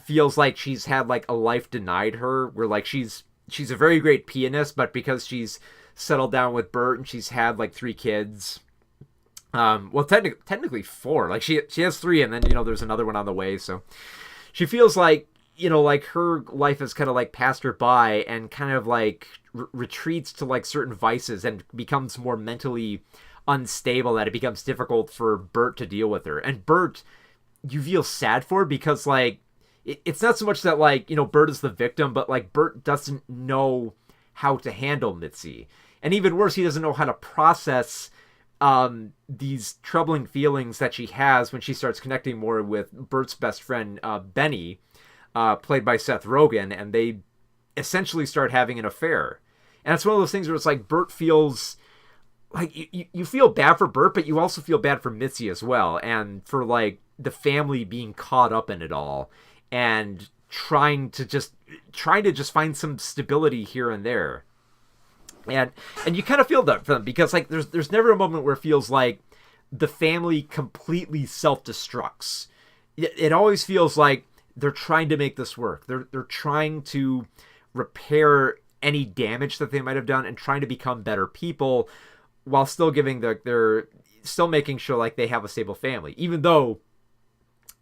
feels like she's had like a life denied her, where like she's a very great pianist, but because she's settled down with Bert and she's had like 3 kids, well technically 4, like she has 3, and then, you know, there's another one on the way, so she feels like, you know, like her life has kind of like passed her by, and kind of like retreats to like certain vices and becomes more mentally unstable, that it becomes difficult for Bert to deal with her. And Bert, you feel sad for, because like it's not so much that like, you know, Bert is the victim, but like Bert doesn't know how to handle Mitzi. And even worse, he doesn't know how to process these troubling feelings that she has when she starts connecting more with Bert's best friend, Benny, played by Seth Rogen, and they essentially start having an affair. And it's one of those things where it's like Bert feels like you feel bad for Bert, but you also feel bad for Mitzi as well, and for like the family being caught up in it all, and trying to just find some stability here and there. And you kind of feel that for them, because like there's never a moment where it feels like the family completely self-destructs. It always feels like they're trying to make this work. They're trying to repair any damage that they might have done and trying to become better people while still giving they're still making sure like they have a stable family, even though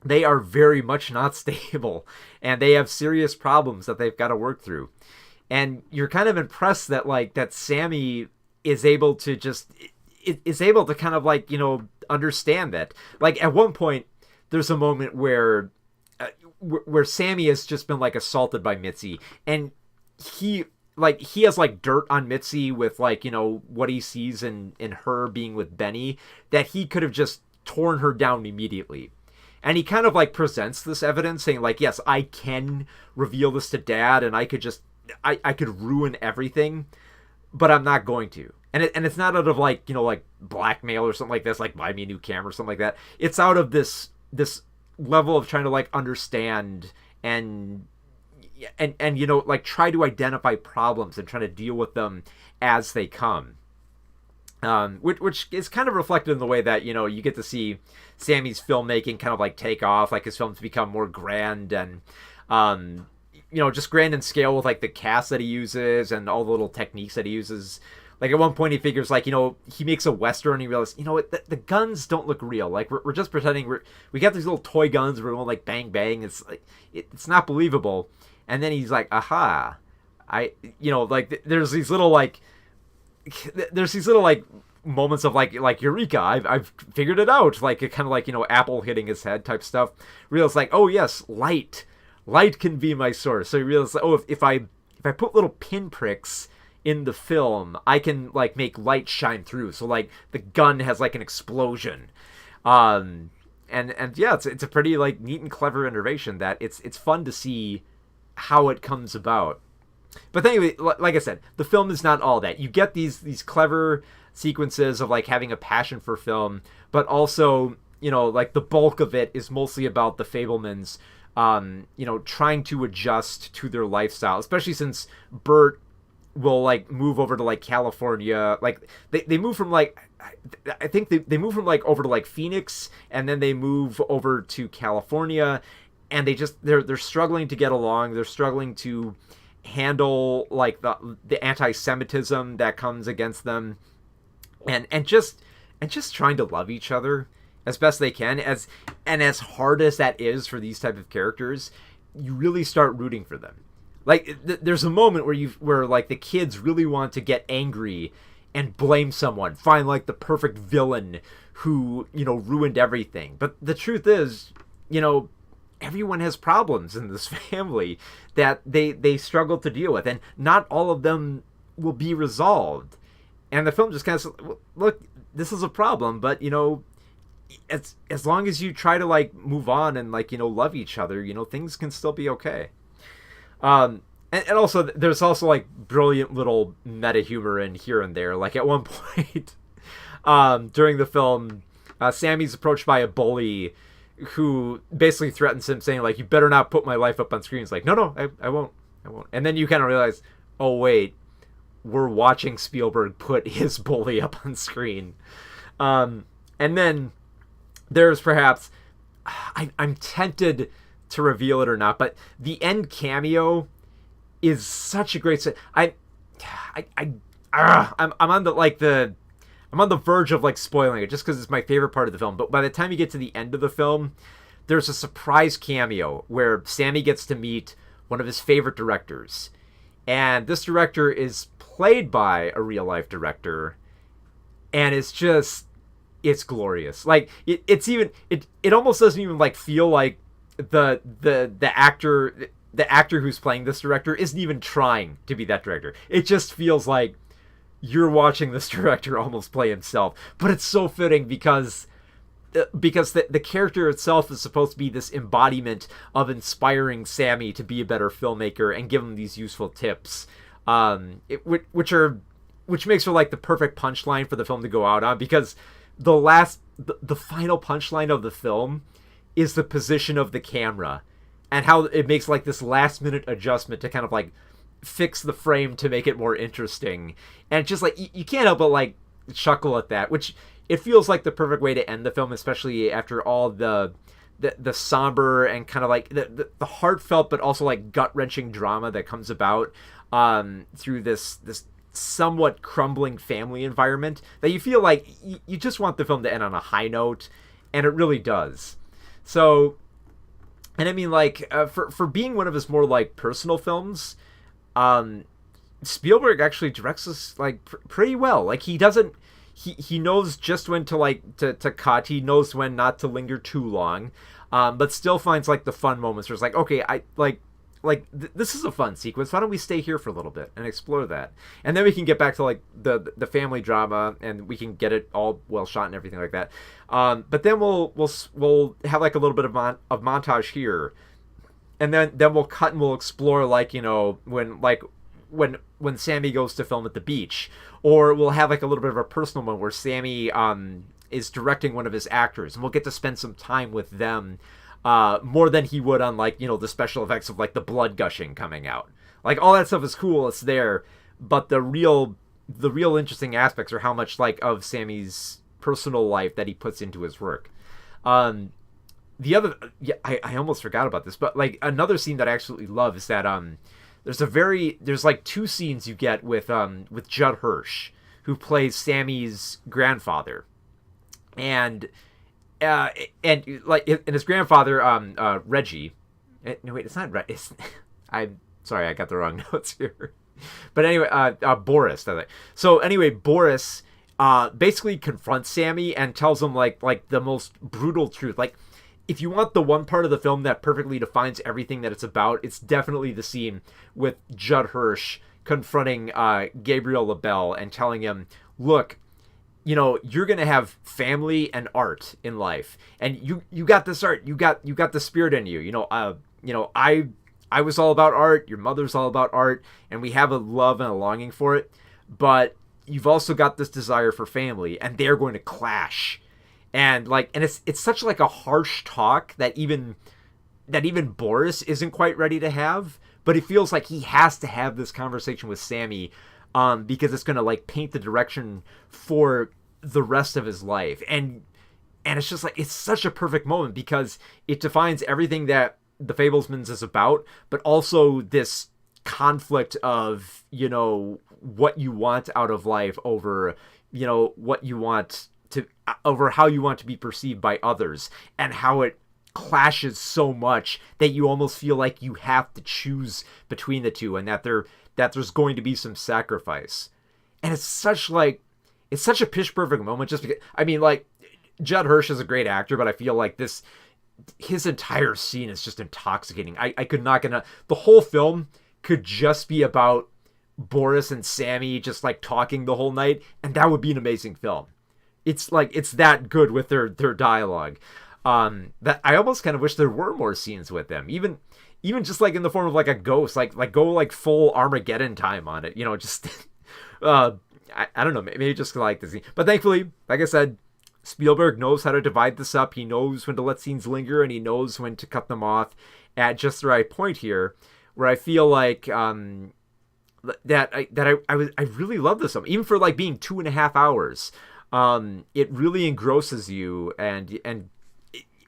they are very much not stable and they have serious problems that they've got to work through. And you're kind of impressed that like that Sammy is able to kind of like, understand that. Like at one point there's a moment where Sammy has just been like assaulted by Mitzi, and he has like dirt on Mitzi with like, what he sees in her being with Benny, that he could have just torn her down immediately. And he kind of like presents this evidence saying like, yes, I can reveal this to Dad and I could just, I could ruin everything, but I'm not going to. And it's not out of like, like blackmail or something like this, like buy me a new camera or something like that. It's out of this level of trying to like understand and like try to identify problems and try to deal with them as they come. Which is kind of reflected in the way that, you get to see Sammy's filmmaking kind of like take off, like his films become more grand and, just grand in scale with like the cast that he uses and all the little techniques that he uses. Like at one point he figures like, he makes a Western and he realizes, the guns don't look real. Like we're just pretending we got these little toy guns. We're going like bang, bang. It's like, it's not believable. And then he's like, aha, like there's these little moments of like eureka, I've figured it out. Like it kind of like, Apple hitting his head type stuff. Realize like, oh yes, light can be my source. So he realizes, oh, if I put little pinpricks in the film, I can like make light shine through. So like the gun has like an explosion. And yeah, it's a pretty like neat and clever innovation that it's fun to see how it comes about. But anyway, like I said, the film is not all that. You get these clever sequences of like having a passion for film, but also, like the bulk of it is mostly about the Fabelmans, trying to adjust to their lifestyle, especially since Bert will like move over to like California. Like they move from like, I think they move from like over to like Phoenix, and then they move over to California, and they're struggling to get along. They're struggling to handle like the anti-Semitism that comes against them, and just trying to love each other as best they can. As hard as that is for these type of characters, you really start rooting for them. Like there's a moment where like the kids really want to get angry and blame someone, find like the perfect villain who ruined everything. But the truth is, everyone has problems in this family that they struggle to deal with, and not all of them will be resolved. And the film just kind of, look, this is a problem, but as long as you try to like move on and like love each other, things can still be okay. And also there's also like brilliant little meta humor in here and there. Like at one point during the film, Sammy's approached by a bully who basically threatens him, saying like, you better not put my life up on screen. He's like, no, I won't. And then you kind of realize, oh wait, we're watching Spielberg put his bully up on screen. And then there's perhaps, I'm tempted to reveal it or not, but the end cameo is such a great set. I'm on the verge of like spoiling it just because it's my favorite part of the film. But by the time you get to the end of the film, there's a surprise cameo where Sammy gets to meet one of his favorite directors, and this director is played by a real life director, and it's glorious. Like it almost doesn't even like feel like the actor who's playing this director isn't even trying to be that director. It just feels like you're watching this director almost play himself. But it's so fitting because the character itself is supposed to be this embodiment of inspiring Sammy to be a better filmmaker and give him these useful tips, which makes for like the perfect punchline for the film to go out on, because the final punchline of the film is the position of the camera and how it makes like this last minute adjustment to kind of like fix the frame to make it more interesting. And just like you can't help but like chuckle at that, which it feels like the perfect way to end the film, especially after all the somber and kind of like the heartfelt but also like gut-wrenching drama that comes about through this somewhat crumbling family environment, that you feel like you just want the film to end on a high note, and it really does. So, and I mean, like, for being one of his more like personal films, Spielberg actually directs us like pretty well. Like, he doesn't, he knows just when to like to cut. He knows when not to linger too long, but still finds like the fun moments where it's like, okay, I this is a fun sequence. Why don't we stay here for a little bit and explore that, and then we can get back to like the family drama, and we can get it all well shot and everything like that. But then we'll have like a little bit of montage here, and then we'll cut and we'll explore, like, you know, when Sammy goes to film at the beach, or we'll have like a little bit of a personal moment where Sammy is directing one of his actors, and we'll get to spend some time with them, more than he would on, like, you know, the special effects of like the blood gushing coming out. Like, all that stuff is cool, it's there, but the real interesting aspects are how much like of Sammy's personal life that he puts into his work. The other, yeah, I almost forgot about this, but like another scene that I absolutely love is that there's like two scenes you get with Judd Hirsch, who plays Sammy's grandfather, and like, and his grandfather, Reggie. No, wait, it's not Reggie. I'm sorry, I got the wrong notes here. But anyway, Boris. So anyway, Boris basically confronts Sammy and tells him like the most brutal truth. Like, if you want the one part of the film that perfectly defines everything that it's about, it's definitely the scene with Judd Hirsch confronting Gabriel LaBelle and telling him, look, you know, you're gonna have family and art in life, and you got this art, you got the spirit in you. You know, I was all about art, your mother's all about art, and we have a love and a longing for it, but you've also got this desire for family, and they're going to clash. And like, and it's such like a harsh talk that even Boris isn't quite ready to have, but it feels like he has to have this conversation with Sammy, because it's going to like paint the direction for the rest of his life. And it's just like, it's such a perfect moment because it defines everything that the Fabelmans is about, but also this conflict of, you know, what you want out of life over, you know, what you want to, over how you want to be perceived by others, and how it clashes so much that you almost feel like you have to choose between the two, and that there's going to be some sacrifice. And it's such a pitch perfect moment, just because, I mean, like, Judd Hirsch is a great actor, but I feel like his entire scene is just intoxicating. I could not get the whole film could just be about Boris and Sammy just like talking the whole night, and that would be an amazing film. It's like, it's that good with their dialogue, that I almost kind of wish there were more scenes with them, even just like in the form of like a ghost, like go like full Armageddon time on it, you know, just I don't know, maybe just like the scene. But thankfully, like I said, Spielberg knows how to divide this up. He knows when to let scenes linger, and he knows when to cut them off at just the right point here, where I feel like that I really love this film, even for like being 2.5 hours. It really engrosses you, and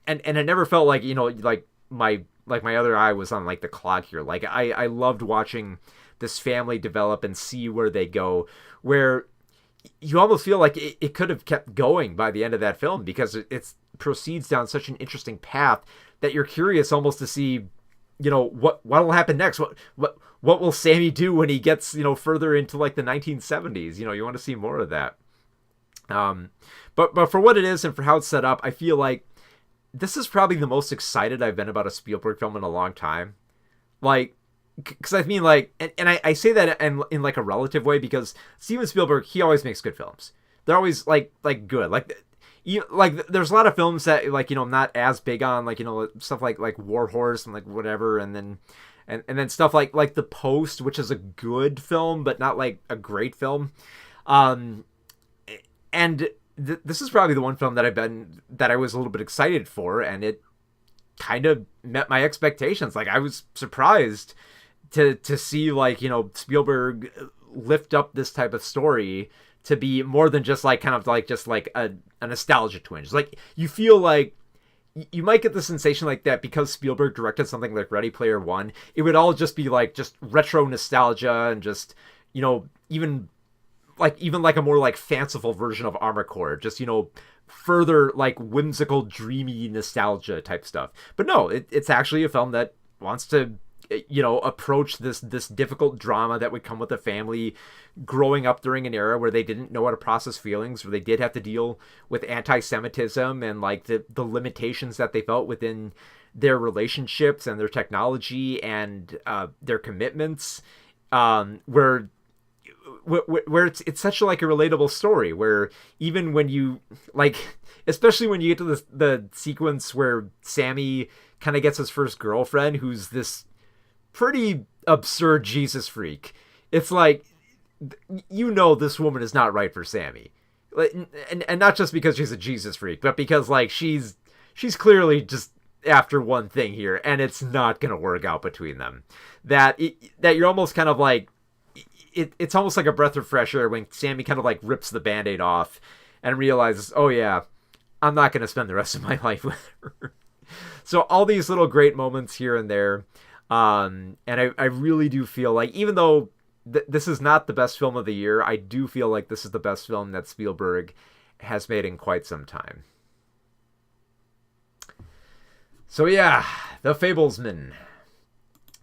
it never felt like, you know, like my other eye was on like the clock here. Like, I loved watching this family develop and see where they go, where you almost feel like it could have kept going by the end of that film, because it proceeds down such an interesting path that you're curious almost to see, you know, what will happen next. What will Sammy do when he gets, you know, further into like the 1970s? You know, you want to see more of that. But for what it is and for how it's set up, I feel like this is probably the most excited I've been about a Spielberg film in a long time. Like, because I mean, like, and I say that in like a relative way, because Steven Spielberg, he always makes good films. They're always like good. Like there's a lot of films that, like, you know, I'm not as big on, like, you know, stuff like War Horse and like whatever, and then stuff like The Post, which is a good film but not like a great film. And this is probably the one film that I was a little bit excited for, and it kind of met my expectations. Like, I was surprised to see, like, you know, Spielberg lift up this type of story to be more than just like kind of like just like a nostalgia twinge. Like you feel like you might get the sensation like that because Spielberg directed something like Ready Player One. It would all just be like just retro nostalgia and just, even like a more like fanciful version of Armored Core. Just, further like whimsical, dreamy nostalgia type stuff. But no, it's actually a film that wants to, approach this difficult drama that would come with a family growing up during an era where they didn't know how to process feelings, where they did have to deal with anti-Semitism and like the limitations that they felt within their relationships and their technology and their commitments, where it's such like a relatable story where even when you like, especially when you get to the sequence where Sammy kind of gets his first girlfriend, who's this pretty absurd Jesus freak. It's like, this woman is not right for Sammy, and not just because she's a Jesus freak, but because like she's clearly just after one thing here, and it's not gonna work out between them. That you're almost kind of like, it's almost like a breath of fresh air when Sammy kind of like rips the Band-Aid off and realizes, oh yeah, I'm not gonna spend the rest of my life with her. So all these little great moments here and there. And I really do feel like, even though this is not the best film of the year, I do feel like this is the best film that Spielberg has made in quite some time. So yeah, The Fabelmans,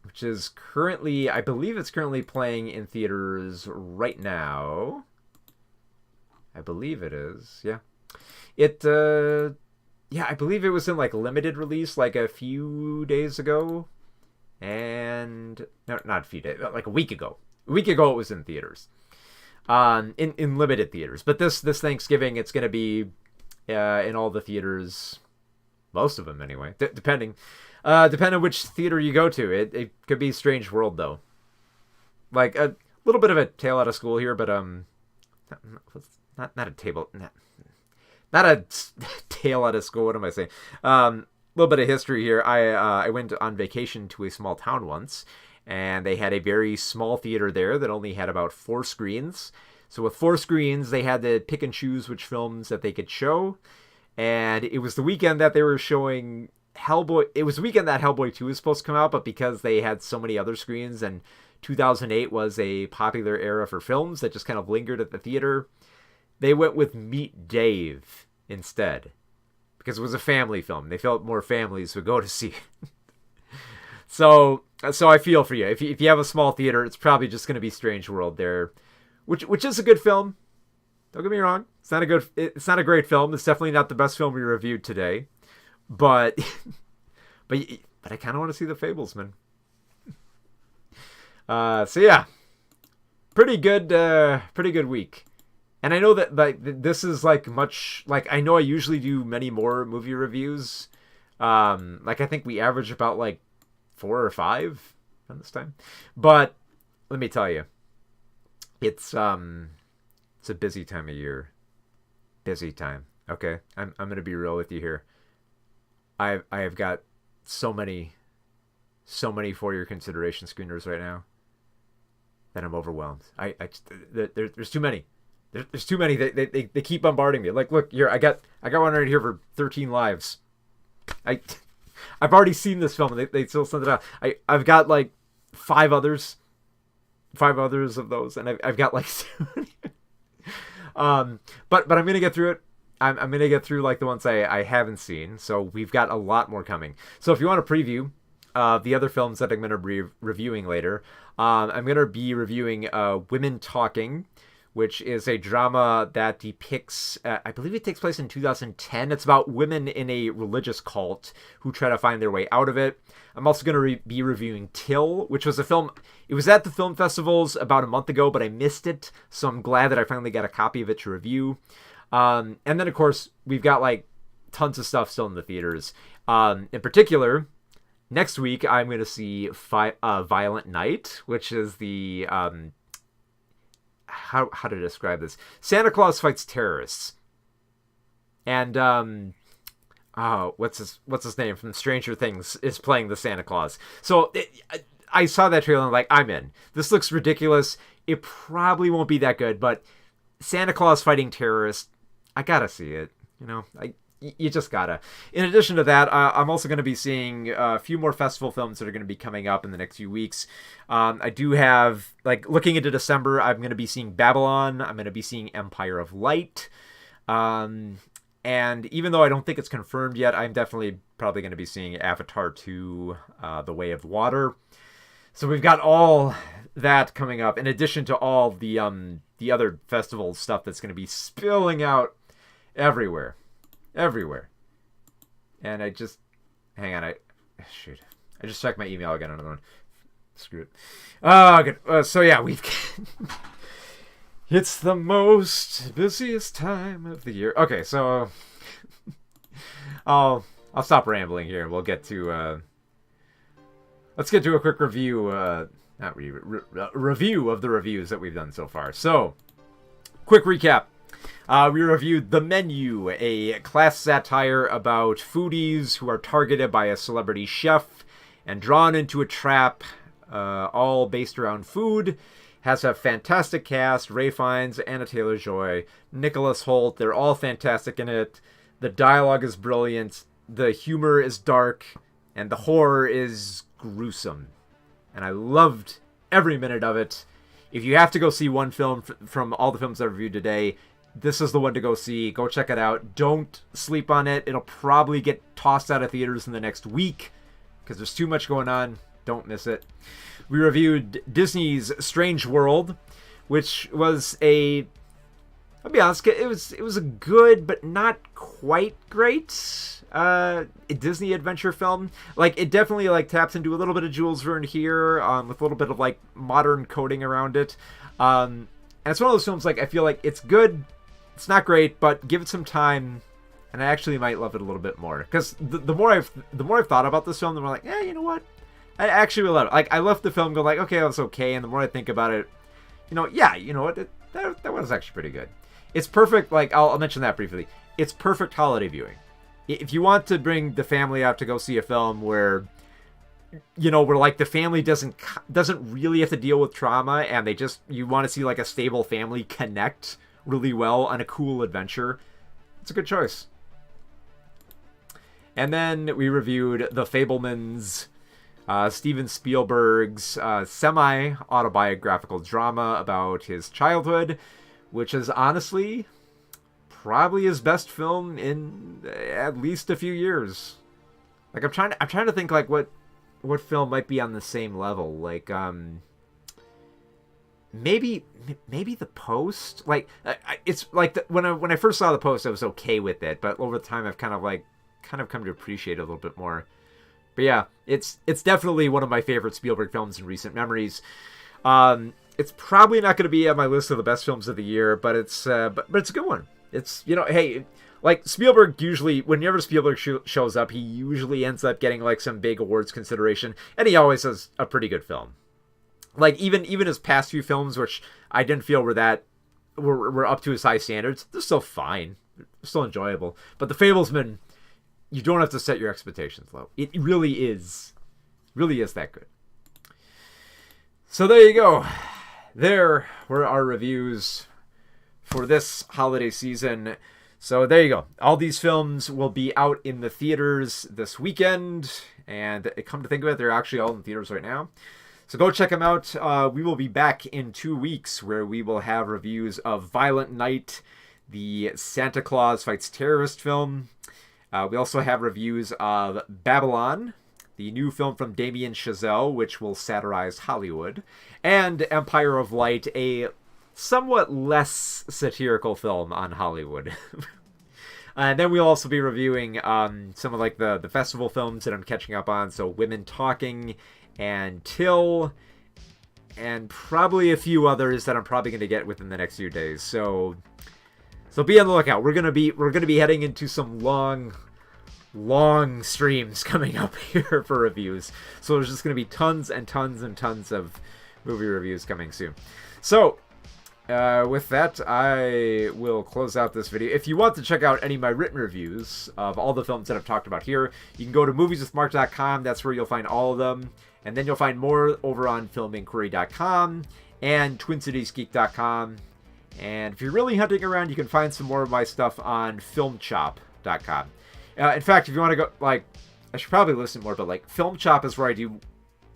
which is currently, I believe it's currently playing in theaters right now. I believe it is, yeah. I believe it was in like limited release like a few days ago. And no, not a few days, like a week ago. A week ago it was in theaters, in limited theaters. But this Thanksgiving it's going to be in all the theaters, most of them anyway. Depending which theater you go to. It could be Strange World though. Like a little bit of a tale out of school here, but not a table, not a tale out of school. What am I saying? Little bit of history here. I went on vacation to a small town once, and they had a very small theater there that only had about 4 screens. So with 4 screens, they had to pick and choose which films that they could show. And it was the weekend that they were showing Hellboy. It was the weekend that Hellboy 2 was supposed to come out, but because they had so many other screens, and 2008 was a popular era for films that just kind of lingered at the theater, they went with Meet Dave instead. Because it was a family film. They felt more families would go to see it. So I feel for you. If you have a small theater, it's probably just going to be Strange World there, which is a good film. Don't get me wrong. It's not a great film. It's definitely not the best film we reviewed today. But I kind of want to see The Fabelmans. So yeah, pretty good week. And I know that like this is like much like, I know I usually do many more movie reviews. Like I think we average about like 4 or 5 on this time. But let me tell you, it's a busy time of year. Busy time. Okay, I'm gonna be real with you here. I have got so many for your consideration screeners right now that I'm overwhelmed. There's too many. There's too many. They keep bombarding me. Like, look, here I got one right here for 13 lives. I've already seen this film. And they still send it out. I've got like 5 others of those, and I've got like so many. But I'm gonna get through it. I'm gonna get through like the ones I haven't seen. So we've got a lot more coming. So if you want to preview the other films that I'm gonna be reviewing later, I'm gonna be reviewing Women Talking, which is a drama that depicts, I believe it takes place in 2010. It's about women in a religious cult who try to find their way out of it. I'm also going to be reviewing Till, which was a film, it was at the film festivals about a month ago, but I missed it, so I'm glad that I finally got a copy of it to review. And then, of course, we've got like tons of stuff still in the theaters. In particular, next week, I'm going to see Violent Night, which is the... how to describe this? Santa Claus fights terrorists, and what's his name from Stranger Things is playing the Santa Claus. So I saw that trailer and I'm like, I'm in. This looks ridiculous. It probably won't be that good, but Santa Claus fighting terrorists. I gotta see it. You just gotta. In addition to that, I'm also going to be seeing a few more festival films that are going to be coming up in the next few weeks. I do have, looking into December, I'm going to be seeing Babylon. I'm going to be seeing Empire of Light. And even though I don't think it's confirmed yet, I'm definitely probably going to be seeing Avatar 2, The Way of Water. So we've got all that coming up, in addition to all the other festival stuff that's going to be spilling out everywhere. And I just hang on. I just checked my email again. Another one. Screw it. Good. So yeah, we've it's the most busiest time of the year. Okay, so I'll stop rambling here. We'll get to let's get to a quick review. Not review of the reviews that we've done so far. So, quick recap. We reviewed The Menu, a class satire about foodies who are targeted by a celebrity chef and drawn into a trap, all based around food. Has a fantastic cast: Ray Fiennes, Anna Taylor-Joy, Nicholas Hoult. They're all fantastic in it. The dialogue is brilliant. The humor is dark, and the horror is gruesome. And I loved every minute of it. If you have to go see one film from all the films I reviewed today, this is the one to go see. Go check it out. Don't sleep on it. It'll probably get tossed out of theaters in the next week because there's too much going on. Don't miss it. We reviewed Disney's Strange World, which was I'll be honest, it was a good but not quite great Disney adventure film. It definitely taps into a little bit of Jules Verne here, with a little bit of modern coding around it. And it's one of those films I feel like it's good. It's not great, but give it some time, and I actually might love it a little bit more. Because the more I've thought about this film, the more you know what? I actually will love it. I left the film going okay, that's okay, and the more I think about it, you know what? That was actually pretty good. It's perfect. I'll mention that briefly. It's perfect holiday viewing. If you want to bring the family out to go see a film where the family doesn't really have to deal with trauma, and you want to see a stable family connect really well on a cool adventure, it's a good choice. And then we reviewed The Fabelmans, Steven Spielberg's semi-autobiographical drama about his childhood, which is honestly probably his best film in at least a few years. I'm trying to think what film might be on the same level. Maybe The Post. It's when I first saw The Post, I was okay with it, but over time I've kind of come to appreciate it a little bit more. But yeah, it's definitely one of my favorite Spielberg films in recent memories. It's probably not going to be on my list of the best films of the year, but it's a good one. It's hey, Spielberg usually, whenever Spielberg shows up, he usually ends up getting some big awards consideration, and he always has a pretty good film. Even his past few films, which I didn't feel were up to his high standards, they're still fine, they're still enjoyable. But The Fablesman, you don't have to set your expectations low. It really is that good. So there you go. There were our reviews for this holiday season. So there you go. All these films will be out in the theaters this weekend, and come to think of it, they're actually all in theaters right now. So go check them out. We will be back in 2 weeks, where we will have reviews of Violent Night, the Santa Claus Fights Terrorist film. We also have reviews of Babylon, the new film from Damien Chazelle, which will satirize Hollywood, and Empire of Light, a somewhat less satirical film on Hollywood. And then we'll also be reviewing some of the festival films that I'm catching up on, so Women Talking and Till, and probably a few others that I'm probably going to get within the next few days. So be on the lookout. We're gonna be heading into some long streams coming up here for reviews. So there's just gonna be tons and tons and tons of movie reviews coming soon. So with that, I will close out this video. If you want to check out any of my written reviews of all the films that I've talked about here, you can go to movieswithmark.com. That's where you'll find all of them. And then you'll find more over on filminquiry.com and twincitiesgeek.com. And if you're really hunting around, you can find some more of my stuff on filmchop.com. In fact, if you want to go, like, I should probably listen more, but like FilmChop is where I do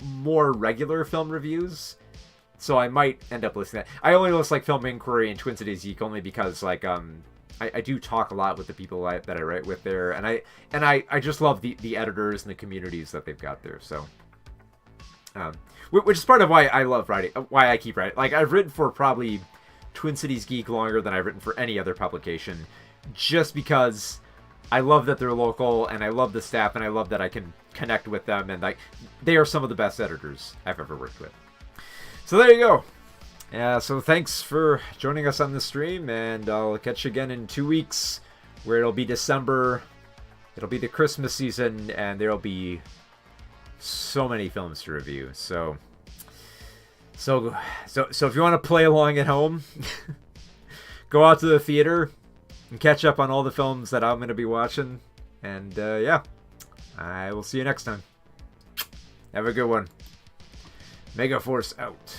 more regular film reviews. So I might end up listening to that. I only list like Film Inquiry and Twin Cities Geek only because like I do talk a lot with the people that I write with there, and I just love the editors and the communities that they've got there. So which is part of why I love writing, why I keep writing. Like, I've written for probably Twin Cities Geek longer than I've written for any other publication, just because I love that they're local, and I love the staff, and I love that I can connect with them, and like, they are some of the best editors I've ever worked with. So there you go. Yeah, so thanks for joining us on the stream, and I'll catch you again in 2 weeks, where it'll be December. It'll be the Christmas season, and there'll be so many films to review. So if you want to play along at home, go out to the theater and catch up on all the films that I'm going to be watching. And yeah, I will see you next time. Have a good one. Megaforce out.